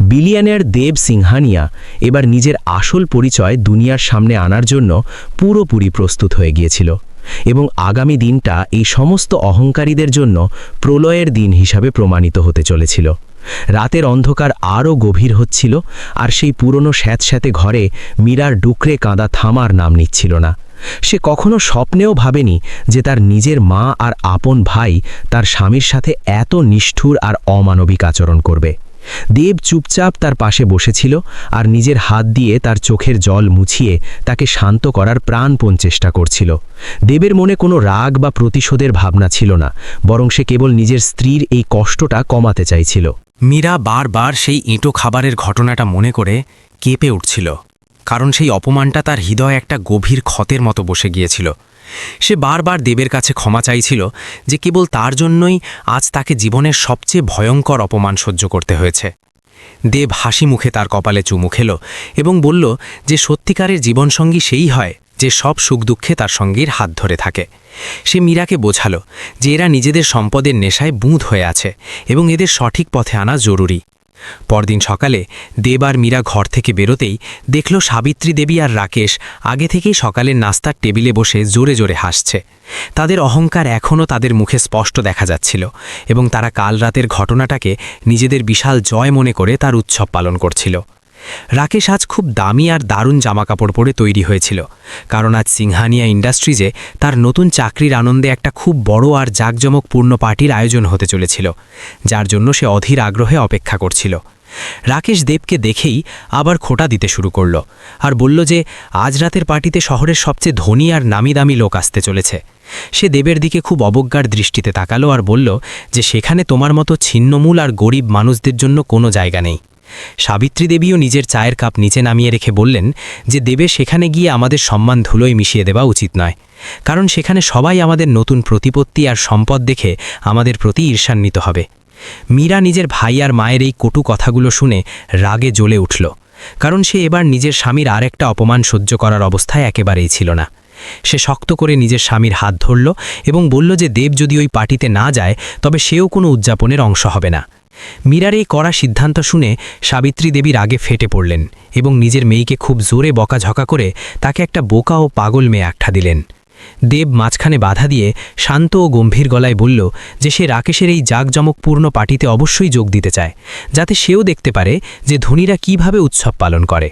বিলিয়নের দেব সিংহানিয়া এবার নিজের আসল পরিচয় দুনিয়ার সামনে আনার জন্য পুরোপুরি প্রস্তুত হয়ে গিয়েছিল এবং আগামী দিনটা এই সমস্ত অহংকারীদের জন্য প্রলয়ের দিন হিসাবে প্রমাণিত হতে চলেছিল। রাতের অন্ধকার আরও গভীর হচ্ছিল আর সেই পুরনো স্যাঁতস্যাঁতে ঘরে মীরার ডুকরে কাঁদা থামার নাম নিচ্ছিল না। সে কখনো স্বপ্নেও ভাবেনি যে তার নিজের মা আর আপন ভাই তার স্বামীর সাথে এত নিষ্ঠুর আর অমানবিক আচরণ করবে। দেব চুপচাপ তার পাশে বসেছিল আর নিজের হাত দিয়ে তার চোখের জল মুছিয়ে তাকে শান্ত করার প্রাণপণ চেষ্টা করছিল। দেবের মনে কোনো রাগ বা প্রতিশোধের ভাবনা ছিল না, বরং সে কেবল নিজের স্ত্রীর এই কষ্টটা কমাতে চাইছিল। মীরা বারবার সেই এঁটো খাবারের ঘটনাটা মনে করে কেঁপে উঠছিল, কারণ সেই অপমানটা তার হৃদয়ে একটা গভীর ক্ষতের মতো বসে গিয়েছিল। সে বারবার দেবের কাছে ক্ষমা চাইছিল যে কেবল তার জন্যই আজ তাকে জীবনের সবচেয়ে ভয়ঙ্কর অপমান সহ্য করতে হয়েছে। দেব হাসি মুখে তার কপালে চুমু খেল এবং বলল যে সত্যিকারের জীবনসঙ্গী সেই হয় যে সব সুখ দুঃখে তার সঙ্গীর হাত ধরে থাকে। সে মীরাকে বোঝালো যে এরা নিজেদের সম্পদের নেশায় বুঁদ হয়ে আছে এবং এদের সঠিক পথে আনা জরুরি। পরদিন সকালে দেব আর মীরা ঘর থেকে বেরোতেই দেখল সাবিত্রী দেবী আর রাকেশ আগে থেকেই সকালের নাস্তার টেবিলে বসে জোরে জোরে হাসছে। তাদের অহংকার এখনও তাদের মুখে স্পষ্ট দেখা যাচ্ছিল এবং তারা কাল রাতের ঘটনাটাকে নিজেদের বিশাল জয় মনে করে তার উৎসব পালন করছিল। রাকেশ আজ খুব দামি আর দারুণ জামাকাপড় পরে তৈরি হয়েছিল, কারণ আজ সিংহানিয়া ইন্ডাস্ট্রিজে তার নতুন চাকরির আনন্দে একটা খুব বড় আর জাঁকজমকপূর্ণ পার্টির আয়োজন হতে চলেছিল, যার জন্য সে অধীর আগ্রহে অপেক্ষা করছিল। রাকেশ দেবকে দেখেই আবার খোঁটা দিতে শুরু করল আর বলল যে আজ রাতের পার্টিতে শহরের সবচেয়ে ধনী আর নামি দামি লোক আসতে চলেছে। সে দেবের দিকে খুব অবজ্ঞার দৃষ্টিতে তাকালো আর বলল যে সেখানে তোমার মতো ছিন্নমূল আর গরিব মানুষদের জন্য কোনো জায়গা নেই। সাবিত্রী দেবীও নিজের চায়ের কাপ নিচে নামিয়ে রেখে বললেন যে দেবে সেখানে গিয়ে আমাদের সম্মান ধুলোয় মিশিয়ে দেওয়া উচিত নয়, কারণ সেখানে সবাই আমাদের নতুন প্রতিপত্তি আর সম্পদ দেখে আমাদের প্রতি ঈর্ষান্বিত হবে। মীরা নিজের ভাই আর মায়ের এই কটু কথাগুলো শুনে রাগে জ্বলে উঠল, কারণ সে এবার নিজের স্বামীর আরেকটা অপমান সহ্য করার অবস্থায় একেবারেই ছিল না। সে শক্ত করে নিজের স্বামীর হাত ধরল এবং বলল যে দেব যদি ওই পার্টিতে না যায় তবে সেও কোনো উদযাপনের অংশ হবে না। মীরার এই কড়া সিদ্ধান্ত শুনে সাবিত্রী দেবী রাগে ফেটে পড়লেন এবং নিজের মেয়েকে খুব জোরে বকাঝকা করে তাকে একটা বোকা ও পাগল মেয়ে আখ্যা দিলেন। দেব মাঝখানে বাধা দিয়ে শান্ত ও গম্ভীর গলায় বলল যে সে রাকেশের এই জাঁকজমকপূর্ণ পার্টিতে অবশ্যই যোগ দিতে চায়, যাতে সেও দেখতে পারে যে ধনীরা কিভাবে উৎসব পালন করে।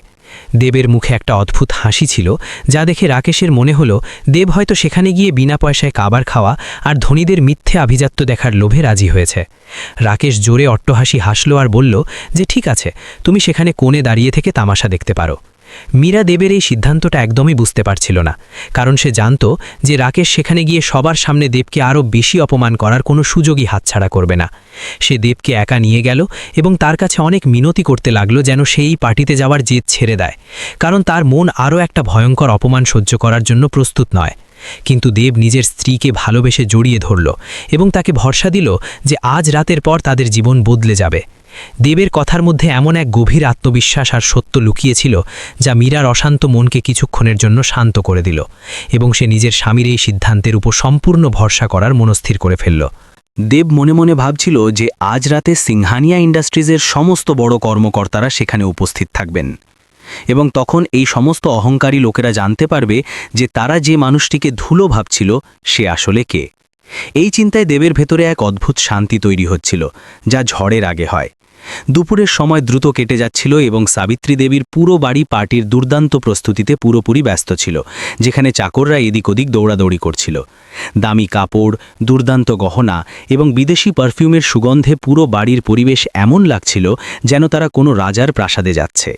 দেবের মুখে একটা অদ্ভুত হাসি ছিল, যা দেখে রাকেশের মনে হলো দেব হয়তো সেখানে গিয়ে বিনা পয়সায় খাবার খাওয়া আর ধনীদের মিথ্যে আভিজাত্য দেখার লোভে রাজি হয়েছে। রাকেশ জোরে অট্টহাসি হাসল আর বলল যে ঠিক আছে, তুমি সেখানে কোণে দাঁড়িয়ে থেকে তামাশা দেখতে পারো। মীরা দেবের এই সিদ্ধান্তটা একদমই বুঝতে পারছিল না, কারণ সে জানত যে রাকেশ সেখানে গিয়ে সবার সামনে দেবকে আরও বেশি অপমান করার কোনো সুযোগই হাতছাড়া করবে না। সে দেবকে একা নিয়ে গেল এবং তার কাছে অনেক মিনতি করতে লাগলো যেন সেই পার্টিতে যাওয়ার জেদ ছেড়ে দেয়, কারণ তার মন আরও একটা ভয়ঙ্কর অপমান সহ্য করার জন্য প্রস্তুত নয়। কিন্তু দেব নিজের স্ত্রীকে ভালোবেসে জড়িয়ে ধরল এবং তাকে ভরসা দিল যে আজ রাতের পর তাদের জীবন বদলে যাবে। দেবের কথার মধ্যে এমন এক গভীর আত্মবিশ্বাস আর সত্য লুকিয়েছিল যা মীরার অশান্ত মনকে কিছুক্ষণের জন্য শান্ত করে দিল এবং সে নিজের স্বামীর এই সিদ্ধান্তের উপর সম্পূর্ণ ভরসা করার মনস্থির করে ফেলল। দেব মনে মনে ভাবছিল যে আজ রাতে সিংহানিয়া ইন্ডাস্ট্রিজের সমস্ত বড় কর্মকর্তারা সেখানে উপস্থিত থাকবেন এবং তখন এই সমস্ত অহংকারী লোকেরা জানতে পারবে যে তারা যে মানুষটিকে ধুলো ভাবছিল সে আসলে কে। এই চিন্তায় দেবের ভেতরে এক অদ্ভুত শান্তি তৈরি হচ্ছিল, যা ঝড়ের আগে হয়। দুপুরের সময় দ্রুত কেটে যাচ্ছিল এবং সাবিত্রী দেবীর পুরো বাড়ি পার্টির দুর্দান্ত প্রস্তুতিতে পুরোপুরি ব্যস্ত ছিল, যেখানে চাকররা এদিক ওদিক দৌড়াদৌড়ি করছিল। দামি কাপড়, দুর্দান্ত গহনা এবং বিদেশি পারফিউমের সুগন্ধে পুরো বাড়ির পরিবেশ এমন লাগছিল যেন তারা কোনো রাজার প্রাসাদে যাচ্ছে।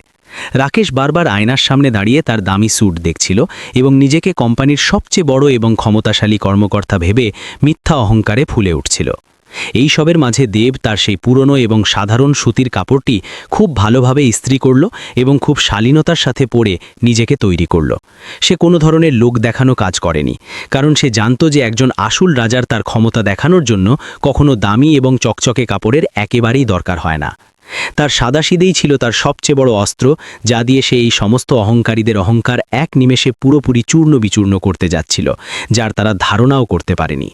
রাকেশ বারবার আয়নার সামনে দাঁড়িয়ে তার দামি স্যুট দেখছিল এবং নিজেকে কোম্পানির সবচেয়ে বড় এবং ক্ষমতাশালী কর্মকর্তা ভেবে মিথ্যা অহংকারে ফুলে উঠছিল। এই সবের মাঝে দেব তার সেই পুরনো এবং সাধারণ সুতির কাপড়টি খুব ভালোভাবে ইস্ত্রি করল এবং খুব শালীনতার সাথে পরে নিজেকে তৈরি করল। সে কোনো ধরনের লোক দেখানো কাজ করেনি, কারণ সে জানত যে একজন আসল রাজার তার ক্ষমতা দেখানোর জন্য কখনো দামি এবং চকচকে কাপড়ের একেবারেই দরকার হয় না। তার সাদাসিধেই ছিল তার সবচেয়ে বড় অস্ত্র, যা দিয়ে সে এই সমস্ত অহংকারীদের অহংকার এক নিমেষে পুরোপুরি চূর্ণ বিচূর্ণ করতে যাচ্ছিল, যার তারা ধারণাও করতে পারেনি।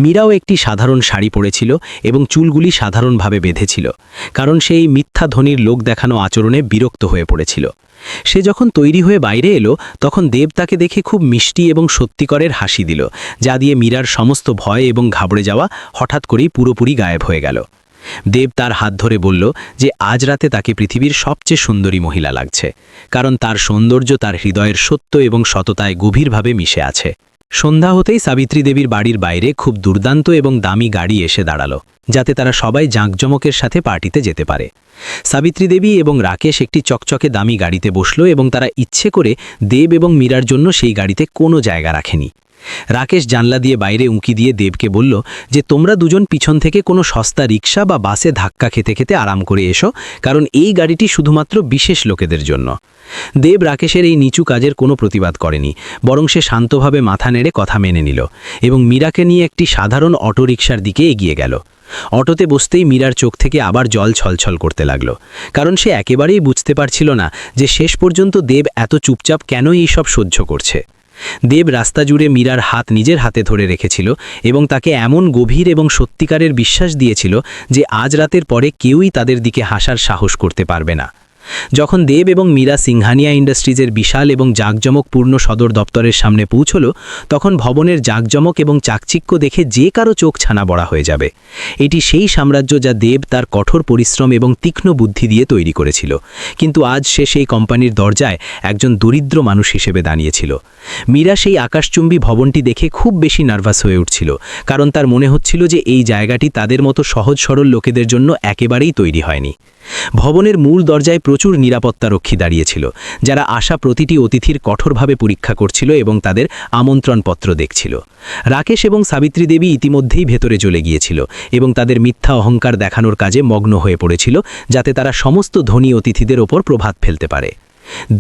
মীরাও একটি সাধারণ শাড়ি পরেছিল এবং চুলগুলি সাধারণভাবে বেঁধেছিল, কারণ সে এই মিথ্যা ধনীর লোক দেখানো আচরণে বিরক্ত হয়ে পড়েছিল। সে যখন তৈরি হয়ে বাইরে এলো তখন দেব তাকে দেখে খুব মিষ্টি এবং সত্যিকারের হাসি দিল, যা দিয়ে মীরার সমস্ত ভয় এবং ঘাবড়ে যাওয়া হঠাৎ করেই পুরোপুরি গায়েব হয়ে গেল। দেব তার হাত ধরে বলল যে আজ রাতে তাকে পৃথিবীর সবচেয়ে সুন্দরী মহিলা লাগছে, কারণ তার সৌন্দর্য তার হৃদয়ের সত্য এবং সততায় গভীরভাবে মিশে আছে। সন্ধ্যা হতেই সাবিত্রী দেবীর বাড়ির বাইরে খুব দুর্দান্ত এবং দামি গাড়ি এসে দাঁড়ালো, যাতে তারা সবাই জাঁকজমকের সাথে পার্টিতে যেতে পারে। সাবিত্রী দেবী এবং রাকেশ একটি চকচকে দামি গাড়িতে বসল এবং তারা ইচ্ছে করে দেব এবং মীরার জন্য সেই গাড়িতে কোনো জায়গা রাখেনি। রাকেশ জানলা দিয়ে বাইরে উঁকি দিয়ে দেবকে বলল যে তোমরা দুজন পিছন থেকে কোনো সস্তা রিক্সা বা বাসে ধাক্কা খেতে খেতে আরাম করে এসো, কারণ এই গাড়িটি শুধুমাত্র বিশেষ লোকেদের জন্য। দেব রাকেশের এই নিচু কাজের কোনো প্রতিবাদ করেনি, বরং সে শান্তভাবে মাথা নেড়ে কথা মেনে নিল এবং মীরাকে নিয়ে একটি সাধারণ অটোরিকশার দিকে এগিয়ে গেল। অটোতে বসতেই মীরার চোখ থেকে আবার জল ছলছল করতে লাগলো, কারণ সে একেবারেই বুঝতে পারছিল না যে শেষ পর্যন্ত দেব এত চুপচাপ কেন এইসব সহ্য করছে। দেব রাস্তা জুড়ে মীরার হাত নিজের হাতে ধরে রেখেছিল এবং তাকে এমন গভীর এবং সত্যিকারের বিশ্বাস দিয়েছিল যে আজ রাতের পরে কেউই তাদের দিকে হাসার সাহস করতে পারবে না। যখন দেব এবং মীরা সিংহানিয়া ইন্ডাস্ট্রিজের বিশাল এবং জাঁকজমকপূর্ণ সদর দপ্তরের সামনে পৌঁছল, তখন ভবনের জাঁকজমক এবং চাকচিক্য দেখে যে কারো চোখ ছানা বড়া হয়ে যাবে। এটি সেই সাম্রাজ্য যা দেব তার কঠোর পরিশ্রম এবং তীক্ষ্ণ বুদ্ধি দিয়ে তৈরি করেছিল, কিন্তু আজ সে সেই কোম্পানির দরজায় একজন দরিদ্র মানুষ হিসেবে দাঁড়িয়েছিল। মীরা সেই আকাশচুম্বী ভবনটি দেখে খুব বেশি নার্ভাস হয়ে উঠছিল, কারণ তার মনে হচ্ছিল যে এই জায়গাটি তাদের মতো সহজ সরল লোকেদের জন্য একেবারেই তৈরি হয়নি। ভবনের মূল দরজায় প্রচুর নিরাপত্তারক্ষী দাঁড়িয়েছিল, যারা আসা প্রতিটি অতিথির কঠোরভাবে পরীক্ষা করছিল এবং তাদের আমন্ত্রণপত্র দেখছিল। রাকেশ এবং সাবিত্রী দেবী ইতিমধ্যেই ভেতরে চলে গিয়েছিল এবং তাদের মিথ্যা অহংকার দেখানোর কাজে মগ্ন হয়ে পড়েছিল, যাতে তারা সমস্ত ধনী অতিথিদের ওপর প্রভাব ফেলতে পারে।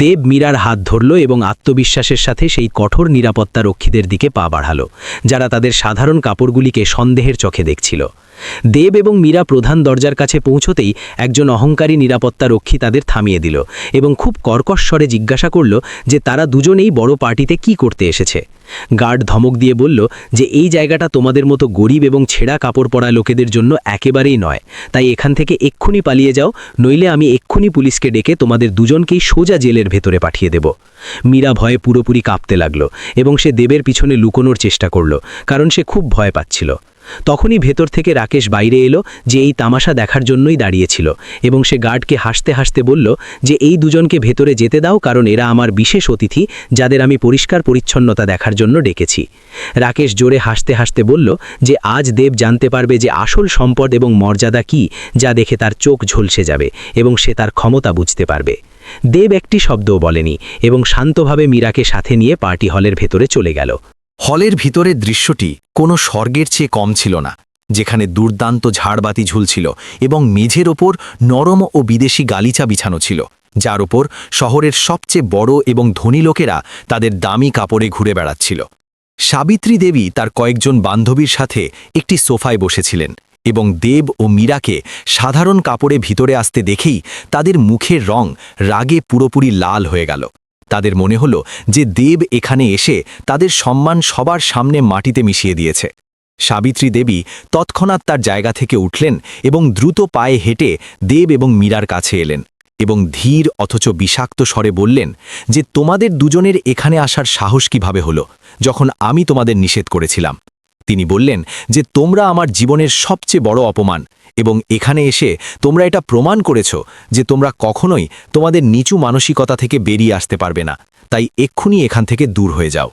দেব মীরার হাত ধরল এবং আত্মবিশ্বাসের সাথে সেই কঠোর নিরাপত্তারক্ষীদের দিকে পা বাড়াল, যারা তাদের সাধারণ কাপড়গুলিকে সন্দেহের চোখে দেখছিল। দেব এবং মীরা প্রধান দরজার কাছে পৌঁছতেই একজন অহংকারী নিরাপত্তা রক্ষী তাদের থামিয়ে দিল এবং খুব কর্কশ স্বরে জিজ্ঞাসা করল যে তারা দুজনেই বড় পার্টিতে কি করতে এসেছে। গার্ড ধমক দিয়ে বলল যে এই জায়গাটা তোমাদের মতো গরিব এবং ছেঁড়া কাপড় পরা লোকেদের জন্য একেবারেই নয়, তাই এখান থেকে এক্ষুনি পালিয়ে যাও, নইলে আমি এক্ষুনি পুলিশকে ডেকে তোমাদের দুজনকেই সোজা জেলের ভেতরে পাঠিয়ে দেব। মীরা ভয়ে পুরোপুরি কাঁপতে লাগল এবং সে দেবের পিছনে লুকোনোর চেষ্টা করল, কারণ সে খুব ভয় পাচ্ছিল। তখনই ভেতর থেকে রাকেশ বাইরে এলো, যে এই তামাশা দেখার জন্যই দাঁড়িয়েছিল, এবং সে গার্ডকে হাসতে হাসতে বলল যে এই দুজনকে ভেতরে যেতে দাও, কারণ এরা আমার বিশেষ অতিথি যাদের আমি পরিষ্কার পরিচ্ছন্নতা দেখার জন্য ডেকেছি। রাকেশ জোরে হাসতে হাসতে বলল যে আজ দেব জানতে পারবে যে আসল সম্পদ এবং মর্যাদা কি, যা দেখে তার চোখ ঝলসে যাবে এবং সে তার ক্ষমতা বুঝতে পারবে। দেব একটি শব্দও বলেনি এবং শান্তভাবে মীরাকে সাথে নিয়ে পার্টি হলের ভেতরে চলে গেল। হলের ভিতরের দৃশ্যটি কোনো স্বর্গের চেয়ে কম ছিল না, যেখানে দুর্দান্ত ঝাড়বাতি ঝুলছিল এবং মেঝের ওপর নরম ও বিদেশি গালিচা বিছানো ছিল, যার ওপর শহরের সবচেয়ে বড় এবং ধনী লোকেরা তাদের দামি কাপড়ে ঘুরে বেড়াচ্ছিল। সাবিত্রী দেবী তার কয়েকজন বান্ধবীর সাথে একটি সোফায় বসেছিলেন এবং দেব ও মীরাকে সাধারণ কাপড়ে ভিতরে আসতে দেখেই তাদের মুখের রং রাগে পুরোপুরি লাল হয়ে গেল। তাদের মনে হলো যে দেব এখানে এসে তাদের সম্মান সবার সামনে মাটিতে মিশিয়ে দিয়েছে। সাবিত্রী দেবী তৎক্ষণাৎ তার জায়গা থেকে উঠলেন এবং দ্রুত পায়ে হেঁটে দেব এবং মীরার কাছে এলেন এবং ধীর অথচ বিষাক্ত স্বরে বললেন যে তোমাদের দুজনের এখানে আসার সাহস কিভাবে হলো, যখন আমি তোমাদের নিষেধ করেছিলাম। তিনি বললেন যে তোমরা আমার জীবনের সবচেয়ে বড় অপমান, এবং এখানে এসে তোমরা এটা প্রমাণ করেছ যে তোমরা কখনোই তোমাদের নিচু মানসিকতা থেকে বেরিয়ে আসতে পারবে না, তাই এক্ষুনি এখান থেকে দূর হয়ে যাও।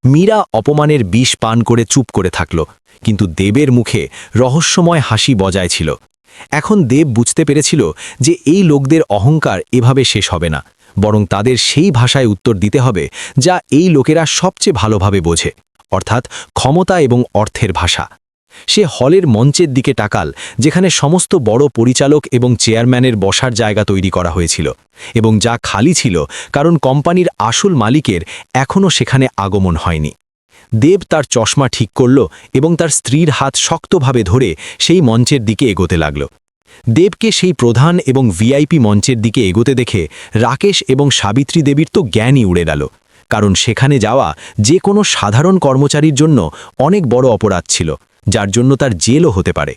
মীরা অপমানের বিষ পান করে চুপ করে থাকল, কিন্তু দেবের মুখে রহস্যময় হাসি বজায় ছিল। এখন দেব বুঝতে পেরেছিল যে এই লোকদের অহংকার এভাবে শেষ হবে না, বরং তাদের সেই ভাষায় উত্তর দিতে হবে যা এই লোকেরা সবচেয়ে ভালোভাবে বোঝে, অর্থাৎ ক্ষমতা এবং অর্থের ভাষা। সে হলের মঞ্চের দিকে তাকাল, যেখানে সমস্ত বড় পরিচালক এবং চেয়ারম্যানের বসার জায়গা তৈরি করা হয়েছিল এবং যা খালি ছিল কারণ কোম্পানির আসল মালিকের এখনও সেখানে আগমন হয়নি। দেব তার চশমা ঠিক করল এবং তার স্ত্রীর হাত শক্তভাবে ধরে সেই মঞ্চের দিকে এগোতে লাগল। দেবকে সেই প্রধান এবং ভিআইপি মঞ্চের দিকে এগোতে দেখে রাকেশ এবং সাবিত্রী দেবীর তো জ্ঞানই উড়ে গেল, কারণ সেখানে যাওয়া যে কোনো সাধারণ কর্মচারীর জন্য অনেক বড় অপরাধ ছিল, যার জন্য তার জেলও হতে পারে।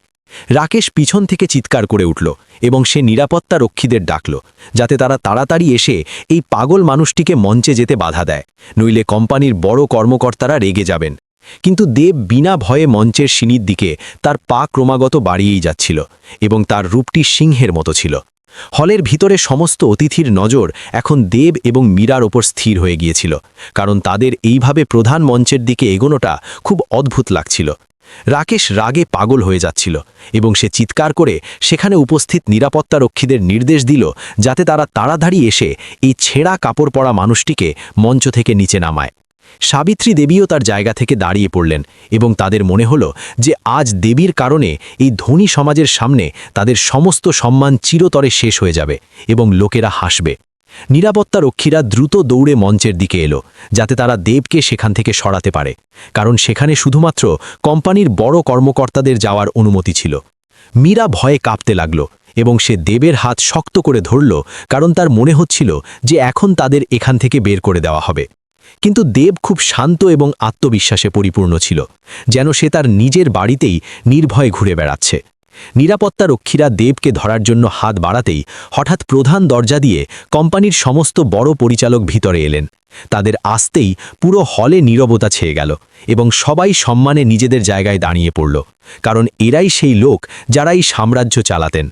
রাকেশ পিছন থেকে চিৎকার করে উঠল এবং সে নিরাপত্তা রক্ষীদের ডাকল, যাতে তারা তাড়াতাড়ি এসে এই পাগল মানুষটিকে মঞ্চে যেতে বাধা দেয়, নইলে কোম্পানির বড় কর্মকর্তারা রেগে যাবেন। কিন্তু দেব বিনা ভয়ে মঞ্চের সিঁড়ির দিকে তার পা ক্রমাগত বাড়িয়েই যাচ্ছিল এবং তার রূপটি সিংহের মতো ছিল। হলের ভিতরে সমস্ত অতিথির নজর এখন দেব এবং মীরার ওপর স্থির হয়ে গিয়েছিল, কারণ তাদের এইভাবে প্রধান মঞ্চের দিকে এগোনোটা খুব অদ্ভুত লাগছিল। রাকেশ রাগে পাগল হয়ে যাচ্ছিল এবং সে চিৎকার করে সেখানে উপস্থিত নিরাপত্তা রক্ষীদের নির্দেশ দিল যাতে তারা তাড়াতাড়ি এসে এই ছেঁড়া কাপড় পরা মানুষটিকে মঞ্চ থেকে নিচে নামায়। সাবিত্রী দেবীও তার জায়গা থেকে দাঁড়িয়ে পড়লেন এবং তাদের মনে হলো যে আজ দেবীর কারণে এই ধনী সমাজের সামনে তাদের সমস্ত সম্মান চিরতরে শেষ হয়ে যাবে এবং লোকেরা হাসবে। নিরাপত্তা রক্ষীরা দ্রুত দৌড়ে মঞ্চের দিকে এলো, যাতে তারা দেবকে সেখান থেকে সরাতে পারে, কারণ সেখানে শুধুমাত্র কোম্পানির বড় কর্মকর্তাদের যাওয়ার অনুমতি ছিল। মীরা ভয়ে কাঁপতে লাগল এবং সে দেবের হাত শক্ত করে ধরল, কারণ তার মনে হচ্ছিল যে এখন তাদের এখান থেকে বের করে দেওয়া হবে। কিন্তু দেব খুব শান্ত এবং আত্মবিশ্বাসে পরিপূর্ণ ছিল, যেন সে তার নিজের বাড়িতেই নির্ভয়ে ঘুরে বেড়াচ্ছে। নিরাপত্তা রক্ষীরা দেবকে ধরার জন্য হাত বাড়াতেই হঠাৎ প্রধান দরজা দিয়ে কোম্পানির সমস্ত বড় পরিচালক ভিতরে এলেন। তাদের আসতেই পুরো হলে নীরবতা ছেয়ে গেল এবং সবাই সম্মানে নিজেদের জায়গায় দাঁড়িয়ে পড়ল, কারণ এরাই সেই লোক যারা এই সাম্রাজ্য চালাতেন।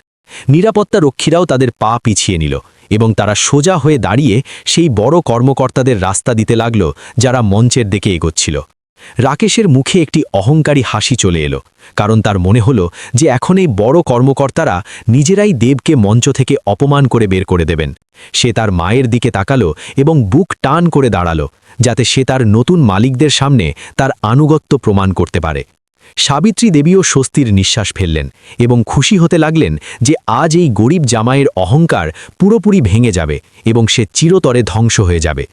নিরাপত্তা রক্ষীরাও তাদের পা পিছিয়ে নিল এবং তারা সোজা হয়ে দাঁড়িয়ে সেই বড় কর্মকর্তাদের রাস্তা দিতে লাগল যারা মঞ্চের দিকে এগোচ্ছিল। রাকেশের মুখে একটি অহংকারী হাসি চলে এলো, কারণ তার মনে হলো যে এখন এই বড় কর্মকর্তারা নিজেরাই দেবকে মঞ্চ থেকে অপমান করে বের করে দেবেন। সে তার মায়ের দিকে তাকালো এবং বুক টান করে দাঁড়ালো, যাতে সে তার নতুন মালিকদের সামনে তার আনুগত্য প্রমাণ করতে পারে। সাবিত্রী দেবীও স্বস্তির নিঃশ্বাস ফেললেন এবং খুশি হতে লাগলেন যে আজ এই গরিব জামাইয়ের অহংকার পুরোপুরি ভেঙে যাবে এবং সে চিরতরে ধ্বংস হয়ে যাবে।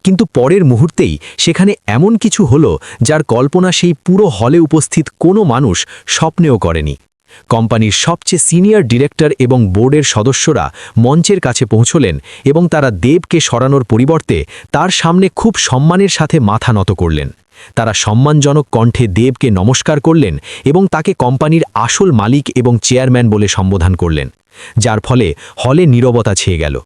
কিন্তু পরের মুহূর্তেই সেখানে এমন কিছু হলো যার কল্পনা সেই পুরো হলে উপস্থিত কোনো মানুষ স্বপ্নেও করেনি। কোম্পানির সবচেয়ে সিনিয়র ডিরেক্টর এবং বোর্ডের সদস্যরা মঞ্চের কাছে পৌঁছলেন এবং তারা দেবকে সরানোর পরিবর্তে তার সামনে খুব সম্মানের সাথে মাথা নত করলেন। তারা সম্মানজনক কণ্ঠে দেবকে নমস্কার করলেন এবং তাকে কোম্পানির আসল মালিক এবং চেয়ারম্যান বলে সম্বোধন করলেন, যার ফলে হলে নীরবতা ছেয়ে গেল।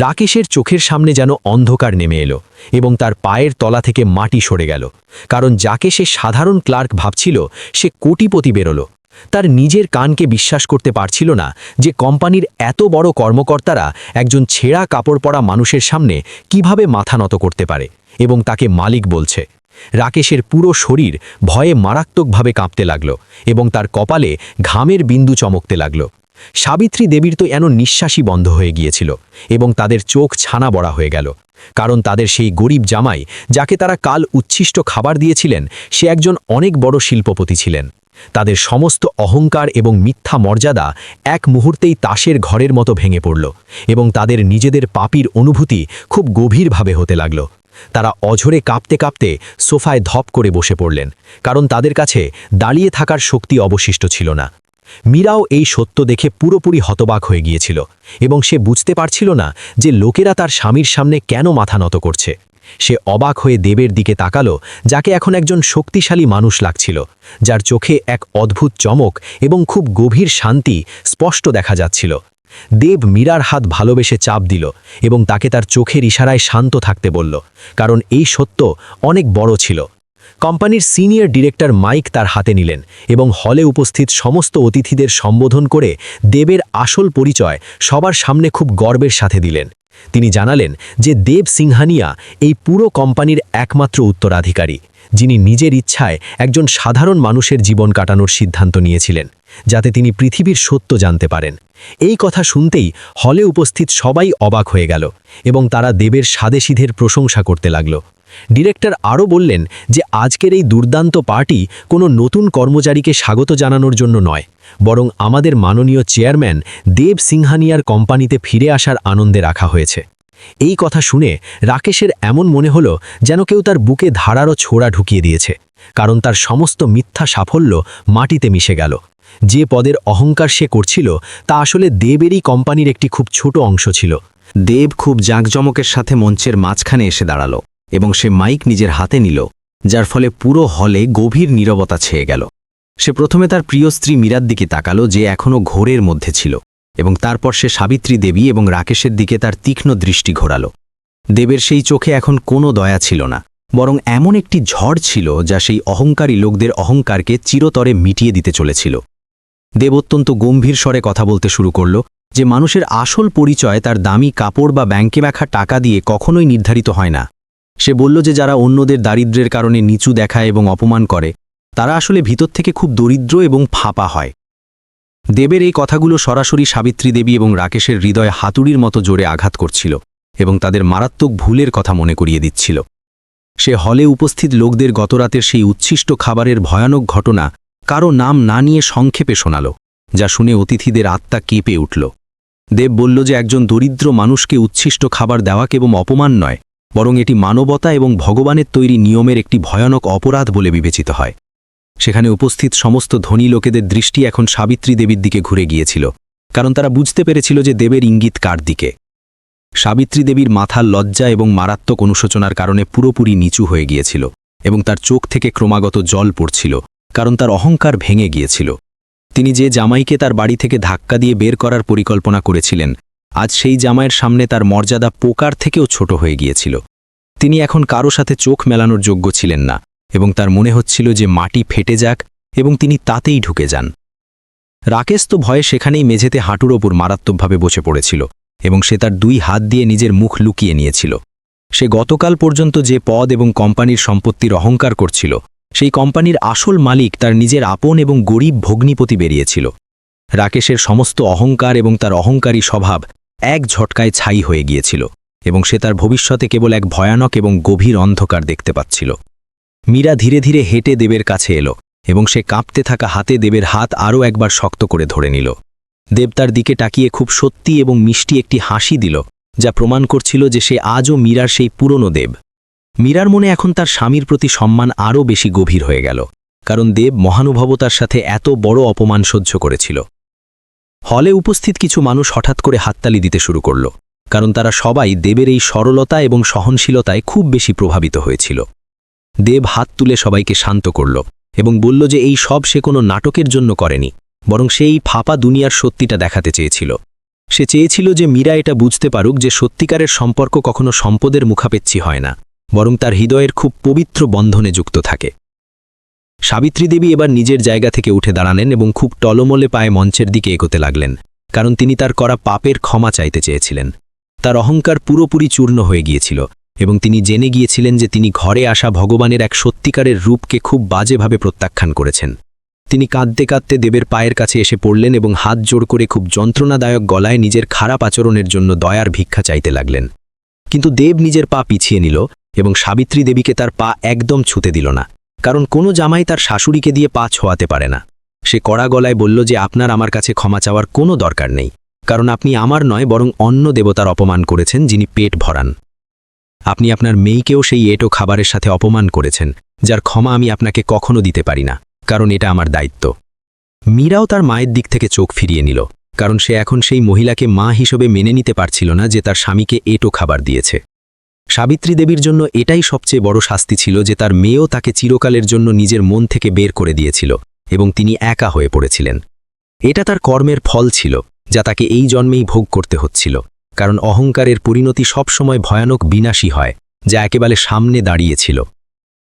রাকেশের চোখের সামনে যেন অন্ধকার নেমে এলো এবং তার পায়ের তলা থেকে মাটি সরে গেল, কারণ যাকে সে সাধারণ ক্লার্ক ভাবছিল সে কোটিপতি বেরোলো। তার নিজের কানকে বিশ্বাস করতে পারছিল না যে কোম্পানির এত বড় কর্মকর্তারা একজন ছেঁড়া কাপড় পরা মানুষের সামনে কিভাবে মাথা নত করতে পারে এবং তাকে মালিক বলছে। রাকেশের পুরো শরীর ভয়ে মারাত্মকভাবে কাঁপতে লাগল এবং তার কপালে ঘামের বিন্দু চমকতে লাগল। সাবিত্রী দেবীর তো এন নিঃশ্বাসই বন্ধ হয়ে গিয়েছিল এবং তাদের চোখ ছানা বড়া হয়ে গেল, কারণ তাদের সেই গরিব জামাই যাকে তারা কাল উচ্ছিষ্ট খাবার দিয়েছিলেন সে একজন অনেক বড় শিল্পপতি ছিলেন। তাদের সমস্ত অহংকার এবং মিথ্যা মর্যাদা এক মুহূর্তেই তাসের ঘরের মতো ভেঙে পড়ল এবং তাদের নিজেদের পাপীর অনুভূতি খুব গভীরভাবে হতে লাগল। তারা অঝরে কাঁপতে কাঁপতে সোফায় ধপ করে বসে পড়লেন, কারণ তাদের কাছে দাঁড়িয়ে থাকার শক্তি অবশিষ্ট ছিল না। মীরাও এই সত্য দেখে পুরোপুরি হতবাক হয়ে গিয়েছিল এবং সে বুঝতে পারছিল না যে লোকেরা তার স্বামীর সামনে কেন মাথা নত করছে। সে অবাক হয়ে দেবের দিকে তাকালো, যাকে এখন একজন শক্তিশালী মানুষ লাগছিল, যার চোখে এক অদ্ভুত চমক এবং খুব গভীর শান্তি স্পষ্ট দেখা যাচ্ছিল। দেব মীরার হাত ভালোবেসে চাপ দিল এবং তাকে তার চোখের ইশারায় শান্ত থাকতে বলল, কারণ এই সত্য অনেক বড় ছিল। কোম্পানির সিনিয়র ডিরেক্টর মাইক তার হাতে নিলেন এবং হলে উপস্থিত সমস্ত অতিথিদের সম্বোধন করে দেবের আসল পরিচয় সবার সামনে খুব গর্বের সাথে দিলেন। তিনি জানালেন যে দেব সিংহানিয়া এই পুরো কোম্পানির একমাত্র উত্তরাধিকারী, যিনি নিজের ইচ্ছায় একজন সাধারণ মানুষের জীবন কাটানোর সিদ্ধান্ত নিয়েছিলেন, যাতে তিনি পৃথিবীর সত্য জানতে পারেন। এই কথা শুনতেই হলে উপস্থিত সবাই অবাক হয়ে গেল এবং তারা দেবের সাদেশিধের প্রশংসা করতে লাগল। ডিরেক্টর আরও বললেন যে আজকের এই দুর্দান্ত পার্টি কোনো নতুন কর্মচারীকে স্বাগত জানানোর জন্য নয়, বরং আমাদের মাননীয় চেয়ারম্যান দেব সিংহানিয়ার কোম্পানিতে ফিরে আসার আনন্দে রাখা হয়েছে। এই কথা শুনে রাকেশের এমন মনে হলো যেন কেউ তার বুকে ধারালো ছোড়া ঢুকিয়ে দিয়েছে, কারণ তার সমস্ত মিথ্যা সাফল্য মাটিতে মিশে গেল। যে পদের অহংকার সে করছিল তা আসলে দেবেরই কোম্পানির একটি খুব ছোট অংশ ছিল। দেব খুব জাঁকজমকের সাথে মঞ্চের মাঝখানে এসে দাঁড়ালো এবং সে মাইক নিজের হাতে নিল, যার ফলে পুরো হলে গভীর নীরবতা ছেয়ে গেল। সে প্রথমে তার প্রিয় স্ত্রী মীরার দিকে তাকালো, যে এখনও ঘোরের মধ্যে ছিল, এবং তারপর সে সাবিত্রী দেবী এবং রাকেশের দিকে তার তীক্ষ্ণ দৃষ্টি ঘোরালো। দেবের সেই চোখে এখন কোনো দয়া ছিল না, বরং এমন একটি ঝড় ছিল যা সেই অহংকারী লোকদের অহংকারকে চিরতরে মিটিয়ে দিতে চলেছিল। দেব অত্যন্ত গম্ভীর স্বরে কথা বলতে শুরু করল যে মানুষের আসল পরিচয় তার দামি কাপড় বা ব্যাংকে রাখা টাকা দিয়ে কখনোই নির্ধারিত হয় না। সে বলল যে যারা অন্যদের দারিদ্র্যের কারণে নিচু দেখায় এবং অপমান করে, তারা আসলে ভিতর থেকে খুব দরিদ্র এবং ফাঁপা হয়। দেবের এই কথাগুলো সরাসরি সাবিত্রী দেবী এবং রাকেশের হৃদয়ে হাতুড়ির মতো জোরে আঘাত করছিল এবং তাদের মারাত্মক ভুলের কথা মনে করিয়ে দিচ্ছিল। সে হলে উপস্থিত লোকদের গতরাতের সেই উচ্ছিষ্ট খাবারের ভয়ানক ঘটনা কারো নাম না নিয়ে সংক্ষেপে শোনাল, যা শুনে অতিথিদের আত্মা কেঁপে উঠল। দেব বলল যে একজন দরিদ্র মানুষকে উচ্ছিষ্ট খাবার দেওয়া কেবল অপমান নয়, বরং এটি মানবতা এবং ভগবানের তৈরি নিয়মের একটি ভয়ানক অপরাধ বলে বিবেচিত হয়। সেখানে উপস্থিত সমস্ত ধনী লোকেদের দৃষ্টি এখন সাবিত্রী দেবীর দিকে ঘুরে গিয়েছিল, কারণ তারা বুঝতে পেরেছিল যে দেবের ইঙ্গিত কার দিকে। সাবিত্রী দেবীর মাথার লজ্জা এবং মারাত্মক অনুশোচনার কারণে পুরোপুরি নিচু হয়ে গিয়েছিল এবং তার চোখ থেকে ক্রমাগত জল পড়ছিল, কারণ তার অহংকার ভেঙে গিয়েছিল। তিনি যে জামাইকে তার বাড়ি থেকে ধাক্কা দিয়ে বের করার পরিকল্পনা করেছিলেন, আজ সেই জামাইয়ের সামনে তার মর্যাদা পোকার থেকেও ছোট হয়ে গিয়েছিল। তিনি এখন কারো সাথে চোখ মেলানোর যোগ্য ছিলেন না এবং তার মনে হচ্ছিল যে মাটি ফেটে যাক এবং তিনি তাতেই ঢুকে যান। রাকেশ তো ভয়ে সেখানেই মেঝেতে হাঁটুর ওপর মারাত্মকভাবে বসে পড়েছিল এবং সে তার দুই হাত দিয়ে নিজের মুখ লুকিয়ে নিয়েছিল। সে গতকাল পর্যন্ত যে পদ এবং কোম্পানির সম্পত্তির অহংকার করছিল, সেই কোম্পানির আসল মালিক তার নিজের আপন এবং গরিব ভগ্নিপতি বেরিয়েছিল। রাকেশের সমস্ত অহংকার এবং তার অহংকারী স্বভাব এক ঝটকায় ছাই হয়ে গিয়েছিল এবং সে তার ভবিষ্যতে কেবল এক ভয়ানক এবং গভীর অন্ধকার দেখতে পাচ্ছিল। মীরা ধীরে ধীরে হেঁটে দেবের কাছে এলো এবং সে কাঁপতে থাকা হাতে দেবের হাত আরও একবার শক্ত করে ধরে নিল। দেব তার দিকে তাকিয়ে খুব সত্যি এবং মিষ্টি একটি হাসি দিল, যা প্রমাণ করছিল যে সে আজও মীরার সেই পুরনো দেব। মীরার মনে এখন তার স্বামীর প্রতি সম্মান আরও বেশি গভীর হয়ে গেল কারণ দেব মহানুভবতার সাথে এত বড় অপমান সহ্য করেছিল। হলে উপস্থিত কিছু মানুষ হঠাৎ করে হাততালি দিতে শুরু করল, কারণ তারা সবাই দেবের এই সরলতা এবং সহনশীলতায় খুব বেশি প্রভাবিত হয়েছিল। দেব হাত তুলে সবাইকে শান্ত করল এবং বলল যে এই সব সে কোনো নাটকের জন্য করেনি, বরং সেই ফাঁপা দুনিয়ার সত্যিটা দেখাতে চেয়েছিল। সে চেয়েছিল যে মীরা এটা বুঝতে পারুক যে সত্যিকারের সম্পর্ক কখনো সম্পদের মুখাপেক্ষী হয় না, বরং তার হৃদয়ের খুব পবিত্র বন্ধনে যুক্ত থাকে। সাবিত্রী দেবী এবার নিজের জায়গা থেকে উঠে দাঁড়ালেন এবং খুব টলমলে পায়ে মঞ্চের দিকে এগোতে লাগলেন, কারণ তিনি তার করা পাপের ক্ষমা চাইতে চেয়েছিলেন। তার অহংকার পুরোপুরি চূর্ণ হয়ে গিয়েছিল এবং তিনি জেনে গিয়েছিলেন যে তিনি ঘরে আসা ভগবানের এক সত্যিকারের রূপকে খুব বাজেভাবে প্রত্যাখ্যান করেছেন। তিনি কাঁদতে কাঁদতে দেবের পায়ের কাছে এসে পড়লেন এবং হাত জোড় করে খুব যন্ত্রণাদায়ক গলায় নিজের খারাপ আচরণের জন্য দয়ার ভিক্ষা চাইতে লাগলেন। কিন্তু দেব নিজের পা পিছিয়ে নিল এবং সাবিত্রী দেবীকে তার পা একদম ছুঁতে দিল না, কারণ কোনো জামাই তার শাশুড়িকে দিয়ে পা ছোঁয়াতে পারে না। সে কড়া গলায় বলল যে আপনার আমার কাছে ক্ষমা চাওয়ার কোনো দরকার নেই, কারণ আপনি আমার নয় বরং অন্য দেবতার অপমান করেছেন যিনি পেট ভরান। আপনি আপনার মেয়েকেও সেই এঁটো খাবারের সাথে অপমান করেছেন, যার ক্ষমা আমি আপনাকে কখনো দিতে পারি না, কারণ এটা আমার দায়িত্ব। মীরাও তার মায়ের দিক থেকে চোখ ফিরিয়ে নিল, কারণ সে এখন সেই মহিলাকে মা হিসেবে মেনে নিতে পারছিল না যে তার স্বামীকে এঁটো খাবার দিয়েছে। সাবিত্রী দেবীর জন্য এটাই সবচেয়ে বড় শাস্তি ছিল যে তার মেয়েও তাকে চিরকালের জন্য নিজের মন থেকে বের করে দিয়েছিল এবং তিনি একা হয়ে পড়েছিলেন। এটা তার কর্মের ফল ছিল, যা তাকে এই জন্মেই ভোগ করতে হচ্ছিল, কারণ অহংকারের পরিণতি সবসময় ভয়ানক বিনাশী হয়, যা একেবারে সামনে দাঁড়িয়েছিল।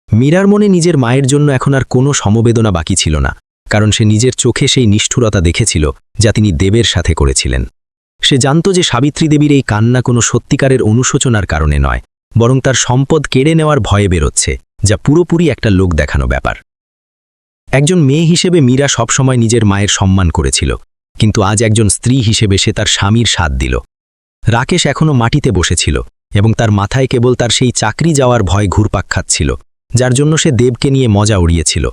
মীরার মনে নিজের মায়ের জন্য এখন আর কোনো সমবেদনা বাকি ছিল না, কারণ সে নিজের চোখে সেই নিষ্ঠুরতা দেখেছিল যা তিনি দেবের সাথে করেছিলেন। সে জানত যে সাবিত্রী দেবীর এই কান্না কোনো সত্যিকারের অনুশোচনার কারণে নয়, বরং তার সম্পদ কেড়ে নেওয়ার ভয়ে বেরোচ্ছে, যা পুরোপুরি একটা লোক দেখানো ব্যাপার। একজন মেয়ে হিসেবে মীরা সবসময় নিজের মায়ের সম্মান করেছিল, কিন্তু আজ একজন স্ত্রী হিসেবে সে তার স্বামীর সাথ দিল। রাকেশ এখনও মাটিতে বসেছিল এবং তার মাথায় কেবল তার সেই চাকরি যাওয়ার ভয় ঘুরপাক খাচ্ছিল, যার জন্য সে দেবকে নিয়ে মজা উড়িয়েছিল।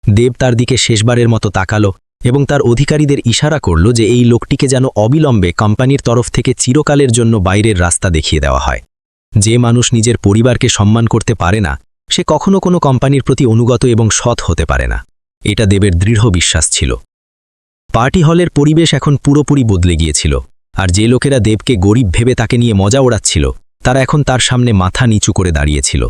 দেব তার দিকে শেষবারের মতো তাকালো এবং তার অধিকারীদের ইশারা করল যে এই লোকটিকে যেন অবিলম্বে কোম্পানির তরফ থেকে চিরকালের জন্য বাইরের রাস্তা দেখিয়ে দেওয়া হয়। যে মানুষ নিজের পরিবারকে সম্মান করতে পারে না, সে কখনো কোনো কোম্পানির প্রতি অনুগত এবং সৎ হতে পারে না। এটা দেবের দৃঢ় বিশ্বাস ছিল। পার্টি হলের পরিবেশ এখন পুরোপুরি বদলে গিয়েছিল, আর যে লোকেরা দেবকে গরিব ভেবে তাকে নিয়ে মজা ওড়াচ্ছিল, তারা এখন তার সামনে মাথা নিচু করে দাঁড়িয়েছিল।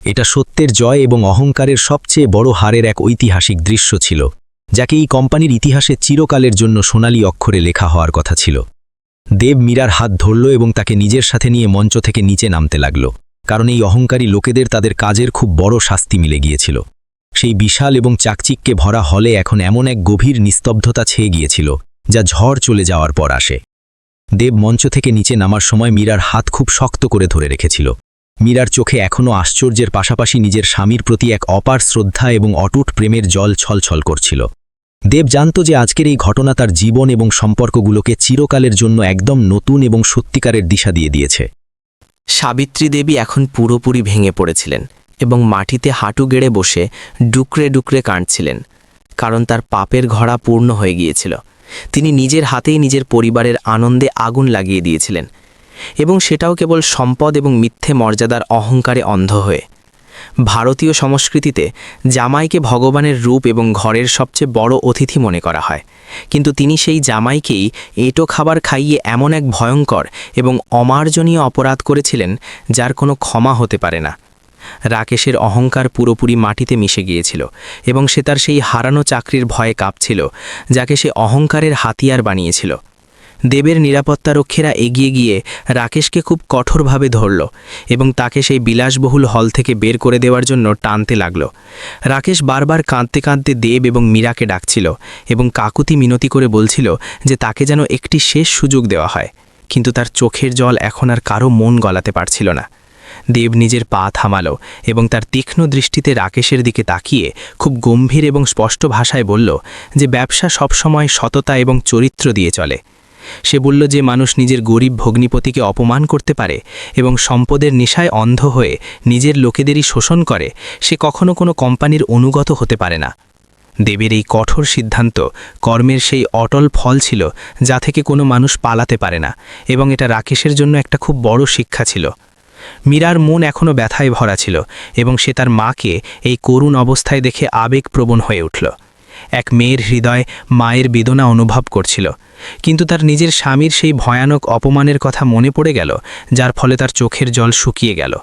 এটা সত্যের জয় এবং অহংকারের সবচেয়ে বড় হারের এক ঐতিহাসিক দৃশ্য ছিল, যাকে এই কোম্পানির ইতিহাসে চিরকালের জন্য সোনালী অক্ষরে লেখা হওয়ার কথা ছিল। দেব মীরার হাত ধরল এবং তাকে নিজের সাথে নিয়ে মঞ্চ থেকে নিচে নামতে লাগল, কারণ এই অহংকারী লোকেদের তাদের কাজের খুব বড় শাস্তি মিলে গিয়েছিল। সেই বিশাল এবং চাকচিক্যে ভরা হলে এখন এমন এক গভীর নিস্তব্ধতা ছেয়ে গিয়েছিল, যা ঝড় চলে যাওয়ার পর আসে। দেব মঞ্চ থেকে নিচে নামার সময় মীরার হাত খুব শক্ত করে ধরে রেখেছিল। মীরার চোখে এখনও আশ্চর্যের পাশাপাশি নিজের স্বামীর প্রতি এক অপার শ্রদ্ধা এবং অটুট প্রেমের জল ছলছল করছিল। দেব জানত যে আজকের এই ঘটনা তার জীবন এবং সম্পর্কগুলোকে চিরকালের জন্য একদম নতুন এবং সত্যিকারের দিশা দিয়ে দিয়েছে। সাবিত্রী দেবী এখন পুরোপুরি ভেঙে পড়েছিলেন এবং মাটিতে হাঁটু গেড়ে বসে ডুকরে ডুকরে কাঁদছিলেন, কারণ তার পাপের ঘড়া পূর্ণ হয়ে গিয়েছিল। তিনি নিজের হাতেই নিজের পরিবারের আনন্দে আগুন লাগিয়ে দিয়েছিলেন, এবং সেটাও কেবল সম্পদ এবং মিথ্যে মর্যাদার অহংকারে অন্ধ হয়ে। ভারতীয় সংস্কৃতিতে জামাইকে ভগবানের রূপ এবং ঘরের সবচেয়ে বড় অতিথি মনে করা হয়, কিন্তু তিনি সেই জামাইকেই এঁটো খাবার খাইয়ে এমন এক ভয়ঙ্কর এবং অমার্জনীয় অপরাধ করেছিলেন যার কোনো ক্ষমা হতে পারে না। রাকেশের অহংকার পুরোপুরি মাটিতে মিশে গিয়েছিল এবং সে তার সেই হারানো চাকরির ভয়ে কাঁপছিল, যাকে সে অহংকারের হাতিয়ার বানিয়েছিল। দেবের নিরাপত্তারক্ষীরা এগিয়ে গিয়ে রাকেশকে খুব কঠোরভাবে ধরল এবং তাকে সেই বিলাসবহুল হল থেকে বের করে দেওয়ার জন্য টানতে লাগল। রাকেশ বারবার কাঁদতে কাঁদতে দেব এবং মীরাকে ডাকছিল এবং কাকুতি মিনতি করে বলছিল যে তাকে যেন একটি শেষ সুযোগ দেওয়া হয়, কিন্তু তার চোখের জল এখন আর কারো মন গলাতে পারছিল না। দেব নিজের পা থামালো এবং তার তীক্ষ্ণ দৃষ্টিতে রাকেশের দিকে তাকিয়ে খুব গম্ভীর এবং স্পষ্ট ভাষায় বলল যে ব্যবসা সবসময় সততা এবং চরিত্র দিয়ে চলে। সে বলল যে মানুষ নিজের গরিব ভগ্নিপতিকে অপমান করতে পারে এবং সম্পদের নেশায় অন্ধ হয়ে নিজের লোকেদেরই শোষণ করে, সে কখনো কোনো কোম্পানির অনুগত হতে পারে না। দেবের এই কঠোর সিদ্ধান্ত কর্মের সেই অটল ফল ছিল, যা থেকে কোনো মানুষ পালাতে পারে না, এবং এটা রাকেশের জন্য একটা খুব বড় শিক্ষা ছিল। মীরার মন এখনও ব্যথায় ভরা ছিল এবং সে তার মাকে এই করুণ অবস্থায় দেখে আবেগপ্রবণ হয়ে উঠল। এক মেয়ের হৃদয় মায়ের বেদনা অনুভব করছিল, কিন্তু তার নিজের স্বামীর সেই ভয়ানক অপমানের কথা মনে পড়ে গেল, যার ফলে তার চোখের জল শুকিয়ে গেল।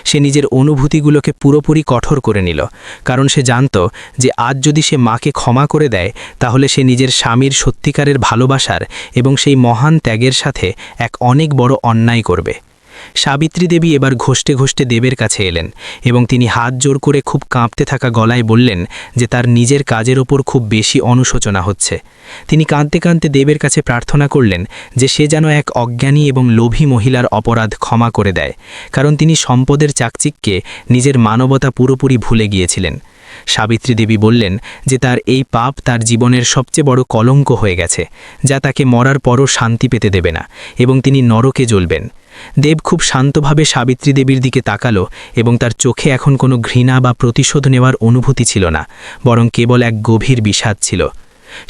সে নিজের অনুভূতিগুলোকে পুরোপুরি কঠোর করে নিল, কারণ সে জানত যে আজ যদি সে মাকে ক্ষমা করে দেয় তাহলে সে নিজের স্বামীর সত্যিকারের ভালোবাসার এবং সেই মহান ত্যাগের সাথে এক অনেক বড় অন্যায় করবে। সাবিত্রী দেবী এবার ঘষ্টে ঘষ্টে দেবের কাছে এলেন এবং তিনি হাত জোর করে খুব কাঁপতে থাকা গলায় বললেন যে তার নিজের কাজের ওপর খুব বেশি অনুশোচনা হচ্ছে। তিনি কাঁদতে কাঁদতে দেবের কাছে প্রার্থনা করলেন যে সে যেন এক অজ্ঞানী এবং লোভী মহিলার অপরাধ ক্ষমা করে দেয়, কারণ তিনি সম্পদের চাকচিক্যে নিজের মানবতা পুরোপুরি ভুলে গিয়েছিলেন। সাবিত্রী দেবী বললেন যে তার এই পাপ তার জীবনের সবচেয়ে বড় কলঙ্ক হয়ে গেছে, যা তাকে মরার পরও শান্তি পেতে দেবে না এবং তিনি নরকে জ্বলবেন। দেব খুব শান্তভাবে সাবিত্রী দেবীর দিকে তাকালো এবং তার চোখে এখন কোনো ঘৃণা বা প্রতিশোধ নেওয়ার অনুভূতি ছিল না, বরং কেবল এক গভীর বিষাদ ছিল।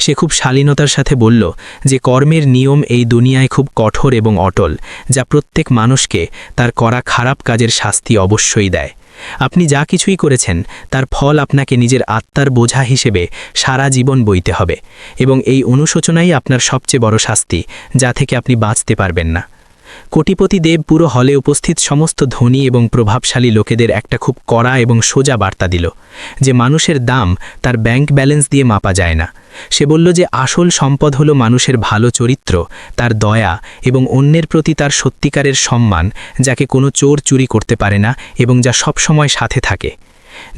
সে খুব শালীনতার সাথে বলল যে কর্মের নিয়ম এই দুনিয়ায় খুব কঠোর এবং অটল, যা প্রত্যেক মানুষকে তার করা খারাপ কাজের শাস্তি অবশ্যই দেয়। আপনি যা কিছুই করেছেন তার ফল আপনাকে নিজের আত্মার বোঝা হিসেবে সারা জীবন বইতে হবে, এবং এই অনুশোচনাই আপনার সবচেয়ে বড় শাস্তি, যা থেকে আপনি বাঁচতে পারবেন না। কোটিপতি দেব পুরো হলে উপস্থিত সমস্ত ধনী এবং প্রভাবশালী লোকেদের একটা খুব কড়া এবং সোজা বার্তা দিল যে মানুষের দাম তার ব্যাংক ব্যালেন্স দিয়ে মাপা যায় না। সে বলল যে আসল সম্পদ হলো মানুষের ভালো চরিত্র, তার দয়া এবং অন্যের প্রতি তার সত্যিকারের সম্মান, যাকে কোনো চোর চুরি করতে পারে না এবং যা সবসময় সাথে থাকে।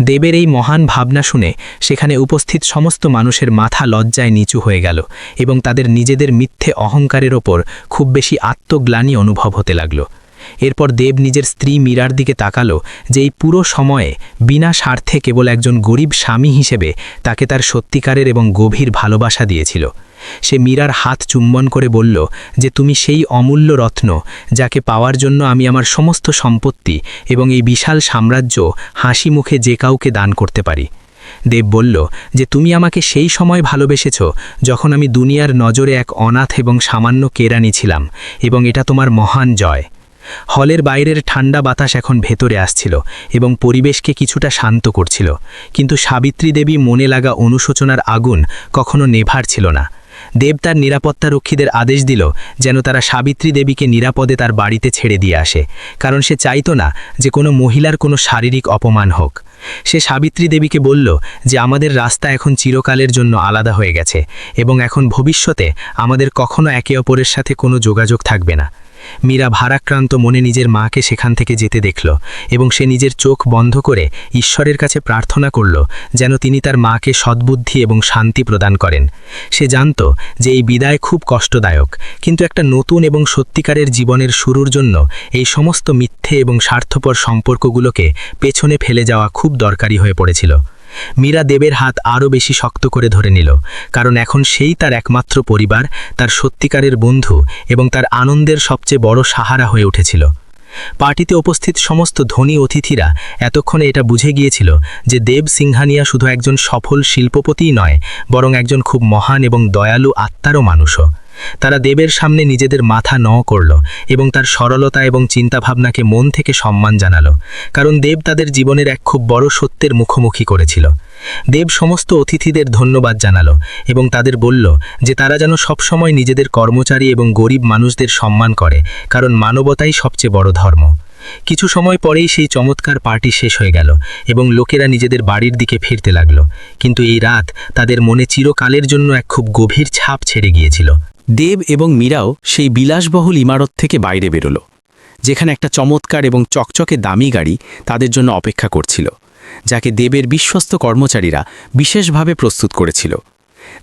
দেবের এই মহান ভাবনা শুনে সেখানে উপস্থিত সমস্ত মানুষের মাথা লজ্জায় নিচু হয়ে গেল এবং তাদের নিজেদের মিথ্যে অহংকারের ওপর খুব বেশি আত্মগ্লানি অনুভব হতে লাগল। এরপর দেব নিজের স্ত্রী মীরার দিকে তাকালো যে এই পুরো সময়ে বিনা স্বার্থে কেবল একজন গরিব স্বামী হিসেবে তাকে তার সত্যিকারের এবং গভীর ভালোবাসা দিয়েছিল। সে মীরার হাত চুম্বন করে বলল যে তুমি সেই অমূল্য রত্ন, যাকে পাওয়ার জন্য আমি আমার সমস্ত সম্পত্তি এবং এই বিশাল সাম্রাজ্য হাসি মুখে যে কাউকে দান করতে পারি। দেব বলল যে তুমি আমাকে সেই সময় ভালোবেসেছ যখন আমি দুনিয়ার নজরে এক অনাথ এবং সামান্য কেরানি ছিলাম, এবং এটা তোমার মহান জয়। হলের বাইরের ঠান্ডা বাতাস এখন ভেতরে আসছিল এবং পরিবেশকে কিছুটা শান্ত করছিল, কিন্তু সাবিত্রী দেবী মনে লাগা অনুশোচনার আগুন কখনো নেভার ছিল না। দেব তার নিরাপত্তারক্ষীদের আদেশ দিল যেন তারা সাবিত্রী দেবীকে নিরাপদে তার বাড়িতে ছেড়ে দিয়ে আসে, কারণ সে চাইত না যে কোনো মহিলার কোনো শারীরিক অপমান হোক। সে সাবিত্রী দেবীকে বলল যে আমাদের রাস্তা এখন চিরকালের জন্য আলাদা হয়ে গেছে এবং এখন ভবিষ্যতে আমাদের কখনো একে অপরের সাথে কোনো যোগাযোগ থাকবে না। মীরা ভারাক্রান্ত মনে নিজের মাকে সেখান থেকে যেতে দেখল এবং সে নিজের চোখ বন্ধ করে ঈশ্বরের কাছে প্রার্থনা করল যেন তিনি তার মাকে সদ্বুদ্ধি এবং শান্তি প্রদান করেন। সে জানত যে এই বিদায় খুব কষ্টদায়ক, কিন্তু একটা নতুন এবং সত্যিকারের জীবনের শুরুর জন্য এই সমস্ত মিথ্যে এবং স্বার্থপর সম্পর্কগুলোকে পেছনে ফেলে যাওয়া খুব দরকারি হয়ে পড়েছিল। মীরা দেবের হাত আরও বেশি শক্ত করে ধরে নিল, কারণ এখন সেই তার একমাত্র পরিবার, তার সত্যিকারের বন্ধু এবং তার আনন্দের সবচেয়ে বড় সাহারা হয়ে উঠেছিল। পার্টিতে উপস্থিত সমস্ত ধনী অতিথিরা এতক্ষণে এটা বুঝে গিয়েছিল যে দেব সিংহানিয়া শুধু একজন সফল শিল্পপতিই নয়, বরং একজন খুব মহান এবং দয়ালু আত্মারও মানুষও। তারা দেবের সামনে নিজেদের মাথা নত করল এবং তার সরলতা এবং চিন্তাভাবনাকে মন থেকে সম্মান জানালো, কারণ দেব তাদের জীবনের এক খুব বড় সত্যের মুখোমুখি করেছিল। দেব সমস্ত অতিথিদের ধন্যবাদ জানালো এবং তাদের বলল যে তারা যেন সবসময় নিজেদের কর্মচারী এবং গরিব মানুষদের সম্মান করে, কারণ মানবতাই সবচেয়ে বড় ধর্ম। কিছু সময় পরেই সেই চমৎকার পার্টি শেষ হয়ে গেল এবং লোকেরা নিজেদের বাড়ির দিকে ফিরতে লাগল, কিন্তু এই রাত তাদের মনে চিরকালের জন্য এক খুব গভীর ছাপ ছেড়ে গিয়েছিল। দেব এবং মীরাও সেই বিলাসবহুল ইমারত থেকে বাইরে বেরোল, যেখানে একটা চমৎকার এবং চকচকে দামি গাড়ি তাদের জন্য অপেক্ষা করছিল, যাকে দেবের বিশ্বস্ত কর্মচারীরা বিশেষভাবে প্রস্তুত করেছিল।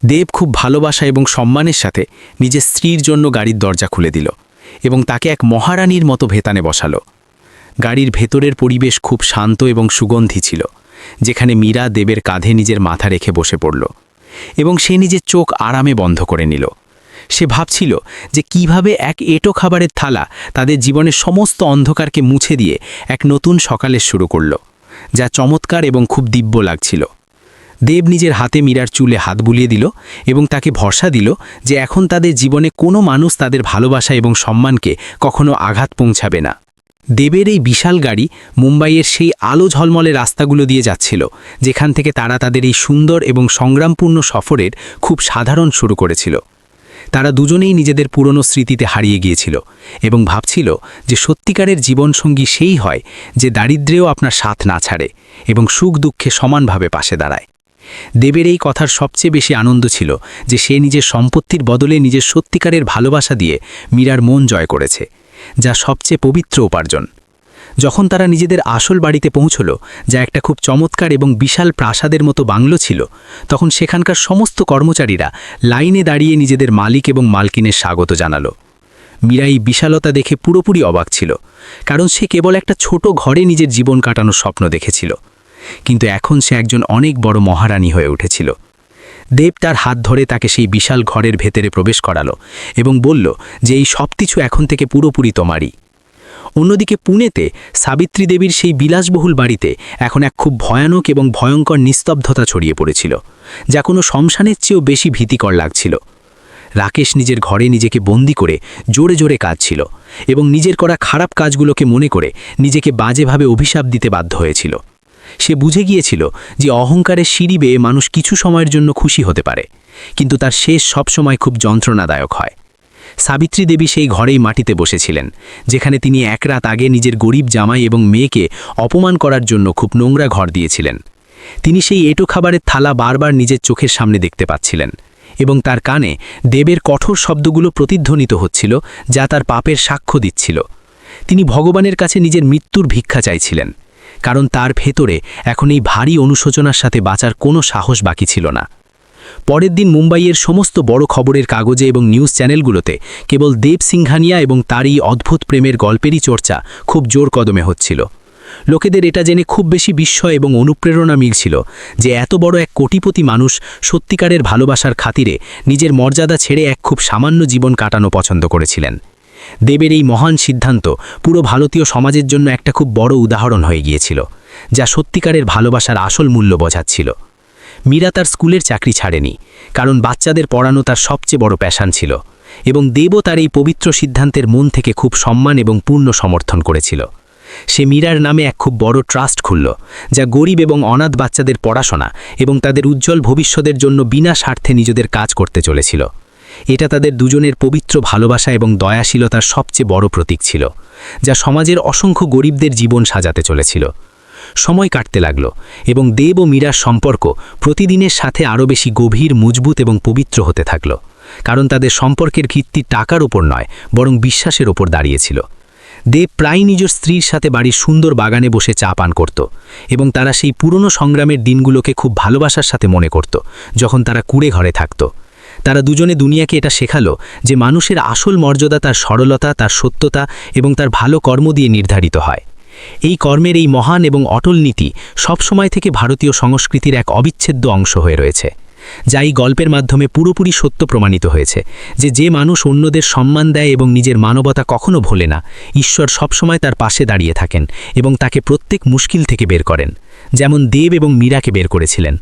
দেব খুব ভালোবাসা এবং সম্মানের সাথে নিজের স্ত্রীর জন্য গাড়ির দরজা খুলে দিল এবং তাকে এক মহারানীর মতো ভেতানে বসালো। গাড়ির ভেতরের পরিবেশ খুব শান্ত এবং সুগন্ধি ছিল, যেখানে মীরা দেবের কাঁধে নিজের মাথা রেখে বসে পড়ল এবং সে নিজের চোখ আরামে বন্ধ করে নিল। সে ভাবছিল যে কিভাবে এক এঁটো খাবারের থালা তাদের জীবনের সমস্ত অন্ধকারকে মুছে দিয়ে এক নতুন সকালের শুরু করল, যা চমৎকার এবং খুব দিব্য লাগছিল। দেব নিজের হাতে মীরার চুলে হাত বুলিয়ে দিল এবং তাকে ভরসা দিল যে এখন তাদের জীবনে কোনো মানুষ তাদের ভালোবাসা এবং সম্মানকে কখনো আঘাত পৌঁছাবে না। দেবের এই বিশাল গাড়ি মুম্বাইয়ের সেই আলো ঝলমলে রাস্তাগুলো দিয়ে যাচ্ছিল, যেখান থেকে তারা তাদের এই সুন্দর এবং সংগ্রামপূর্ণ সফরের খুব সাধারণ শুরু করেছিল। তারা দুজনেই নিজেদের পুরনো স্মৃতিতে হারিয়ে গিয়েছিল এবং ভাবছিল যে সত্যিকারের জীবনসঙ্গী সেই হয় যে দারিদ্র্যেও আপনার সাথ না ছাড়ে এবং সুখ দুঃখে সমানভাবে পাশে দাঁড়ায়। দেবের এই কথার সবচেয়ে বেশি আনন্দ ছিল যে সে নিজের সম্পত্তির বদলে নিজের সত্যিকারের ভালোবাসা দিয়ে মীরার মন জয় করেছে, যা সবচেয়ে পবিত্র উপার্জন। যখন তারা নিজেদের আসল বাড়িতে পৌঁছল, যা একটা খুব চমৎকার এবং বিশাল প্রাসাদের মতো বাংলো ছিল, তখন সেখানকার সমস্ত কর্মচারীরা লাইনে দাঁড়িয়ে নিজেদের মালিক এবং মালকিনের স্বাগত জানালো। মীরা এই বিশালতা দেখে পুরোপুরি অবাক ছিল, কারণ সে কেবল একটা ছোট ঘরে নিজের জীবন কাটানোর স্বপ্ন দেখেছিল, কিন্তু এখন সে একজন অনেক বড় মহারানী হয়ে উঠেছিল। দেব তার হাত ধরে তাকে সেই বিশাল ঘরের ভেতরে প্রবেশ করালো এবং বলল যে এই সব কিছু এখন থেকে পুরোপুরি তোমারই। অন্যদিকে পুনেতে সাবিত্রী দেবীর সেই বিলাসবহুল বাড়িতে এখন এক খুব ভয়ানক এবং ভয়ঙ্কর নিস্তব্ধতা ছড়িয়ে পড়েছিল, যা কোনো শ্মশানের চেয়েও বেশি ভীতিকর লাগছিল। রাকেশ নিজের ঘরে নিজেকে বন্দি করে জোরে জোরে কাঁদছিল এবং নিজের করা খারাপ কাজগুলোকে মনে করে নিজেকে বাজেভাবে অভিশাপ দিতে বাধ্য হয়েছিল। সে বুঝে গিয়েছিল যে অহংকারের সিঁড়ি বেয়ে মানুষ কিছু সময়ের জন্য খুশি হতে পারে, কিন্তু তার শেষ সবসময় খুব যন্ত্রণাদায়ক হয়। সাবিত্রী দেবী সেই ঘরেই মাটিতে বসেছিলেন, যেখানে তিনি এক রাত আগে নিজের গরিব জামাই এবং মেয়েকে অপমান করার জন্য খুব নোংরা ঘর দিয়েছিলেন। তিনি সেই এঁটো খাবারের থালা বারবার নিজের চোখের সামনে দেখতে পাচ্ছিলেন এবং তার কানে দেবের কঠোর শব্দগুলো প্রতিধ্বনিত হচ্ছিল, যা তার পাপের সাক্ষ্য দিচ্ছিল। তিনি ভগবানের কাছে নিজের মৃত্যুর ভিক্ষা চাইছিলেন, কারণ তার ভেতরে এখন এই ভারী অনুশোচনার সাথে বাঁচার কোনো সাহস বাকি ছিল না। পরের দিন মুম্বাইয়ের সমস্ত বড় খবরের কাগজে এবং নিউজ চ্যানেলগুলোতে কেবল দেব সিংহানিয়া এবং তার এই অদ্ভুত প্রেমের গল্পেরই চর্চা খুব জোর কদমে হচ্ছিল। লোকেদের এটা জেনে খুব বেশি বিস্ময় এবং অনুপ্রেরণা মিলছিল যে এত বড় এক কোটিপতি মানুষ সত্যিকারের ভালোবাসার খাতিরে নিজের মর্যাদা ছেড়ে এক খুব সামান্য জীবন কাটানো পছন্দ করেছিলেন। দেবের এই মহান সিদ্ধান্ত পুরো ভারতীয় সমাজের জন্য একটা খুব বড় উদাহরণ হয়ে গিয়েছিল, যা সত্যিকারের ভালোবাসার আসল মূল্য বোঝাচ্ছিল। মীরা তার স্কুলের চাকরি ছাড়েনি, কারণ বাচ্চাদের পড়ানো তার সবচেয়ে বড় প্যাশন ছিল, এবং দেবও তার এই পবিত্র সিদ্ধান্তের মন থেকে খুব সম্মান এবং পূর্ণ সমর্থন করেছিল। সে মীরার নামে এক খুব বড় ট্রাস্ট খুলল, যা গরিব এবং অনাথ বাচ্চাদের পড়াশোনা এবং তাদের উজ্জ্বল ভবিষ্যতের জন্য বিনা স্বার্থে নিজেদের কাজ করতে চলেছিল। এটা তাদের দুজনের পবিত্র ভালোবাসা এবং দয়াশীলতার সবচেয়ে বড় প্রতীক ছিল, যা সমাজের অসংখ্য গরিবদের জীবন সাজাতে চলেছিল। সময় কাটতে লাগল এবং দেব ও মীরার সম্পর্ক প্রতিদিনের সাথে আরও বেশি গভীর, মজবুত এবং পবিত্র হতে থাকল, কারণ তাদের সম্পর্কের ভিত্তি টাকার ওপর নয়, বরং বিশ্বাসের ওপর দাঁড়িয়েছিল। দেব প্রায় নিজের স্ত্রীর সাথে বাড়ির সুন্দর বাগানে বসে চা পান করত এবং তারা সেই পুরনো সংগ্রামের দিনগুলোকে খুব ভালোবাসার সাথে মনে করত, যখন তারা কুঁড়ে ঘরে থাকত। তারা দুজনে দুনিয়াকে এটা শেখালো যে মানুষের আসল মর্যাদা তার সরলতা, তার সত্যতা এবং তার ভালো কর্ম দিয়ে নির্ধারিত হয়। এই কর্মের এই মহান এবং অটল নীতি সবসময় থেকে ভারতীয় সংস্কৃতির এক অবিচ্ছেদ্য অংশ হয়ে রয়েছে, যা এই গল্পের মাধ্যমে পুরোপুরি সত্য প্রমাণিত হয়েছে যে মানুষ অন্যদের সম্মান দেয় এবং নিজের মানবতা কখনো ভোলে না, ঈশ্বর সবসময় তার পাশে দাঁড়িয়ে থাকেন এবং তাকে প্রত্যেক মুশকিল থেকে বের করেন, যেমন দেব এবং মীরাকে বের করেছিলেন।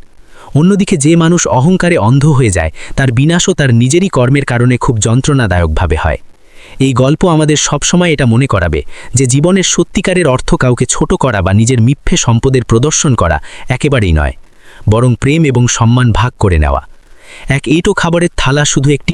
অন্যদিকে যে মানুষ অহংকারে অন্ধ হয়ে যায়, তার বিনাশও তার নিজেরই কর্মের কারণে খুব যন্ত্রণাদায়কভাবে হয়। এই গল্প আমাদের সবসময় এটা মনে করাবে যে জীবনের সত্যিকারের অর্থ কাউকে ছোট করা বা নিজের মিথ্যে সম্পদের প্রদর্শন করা একেবারেই নয়, বরং প্রেম এবং সম্মান ভাগ করে নেওয়া। এক এঁটো খাবারের থালা শুধু একটি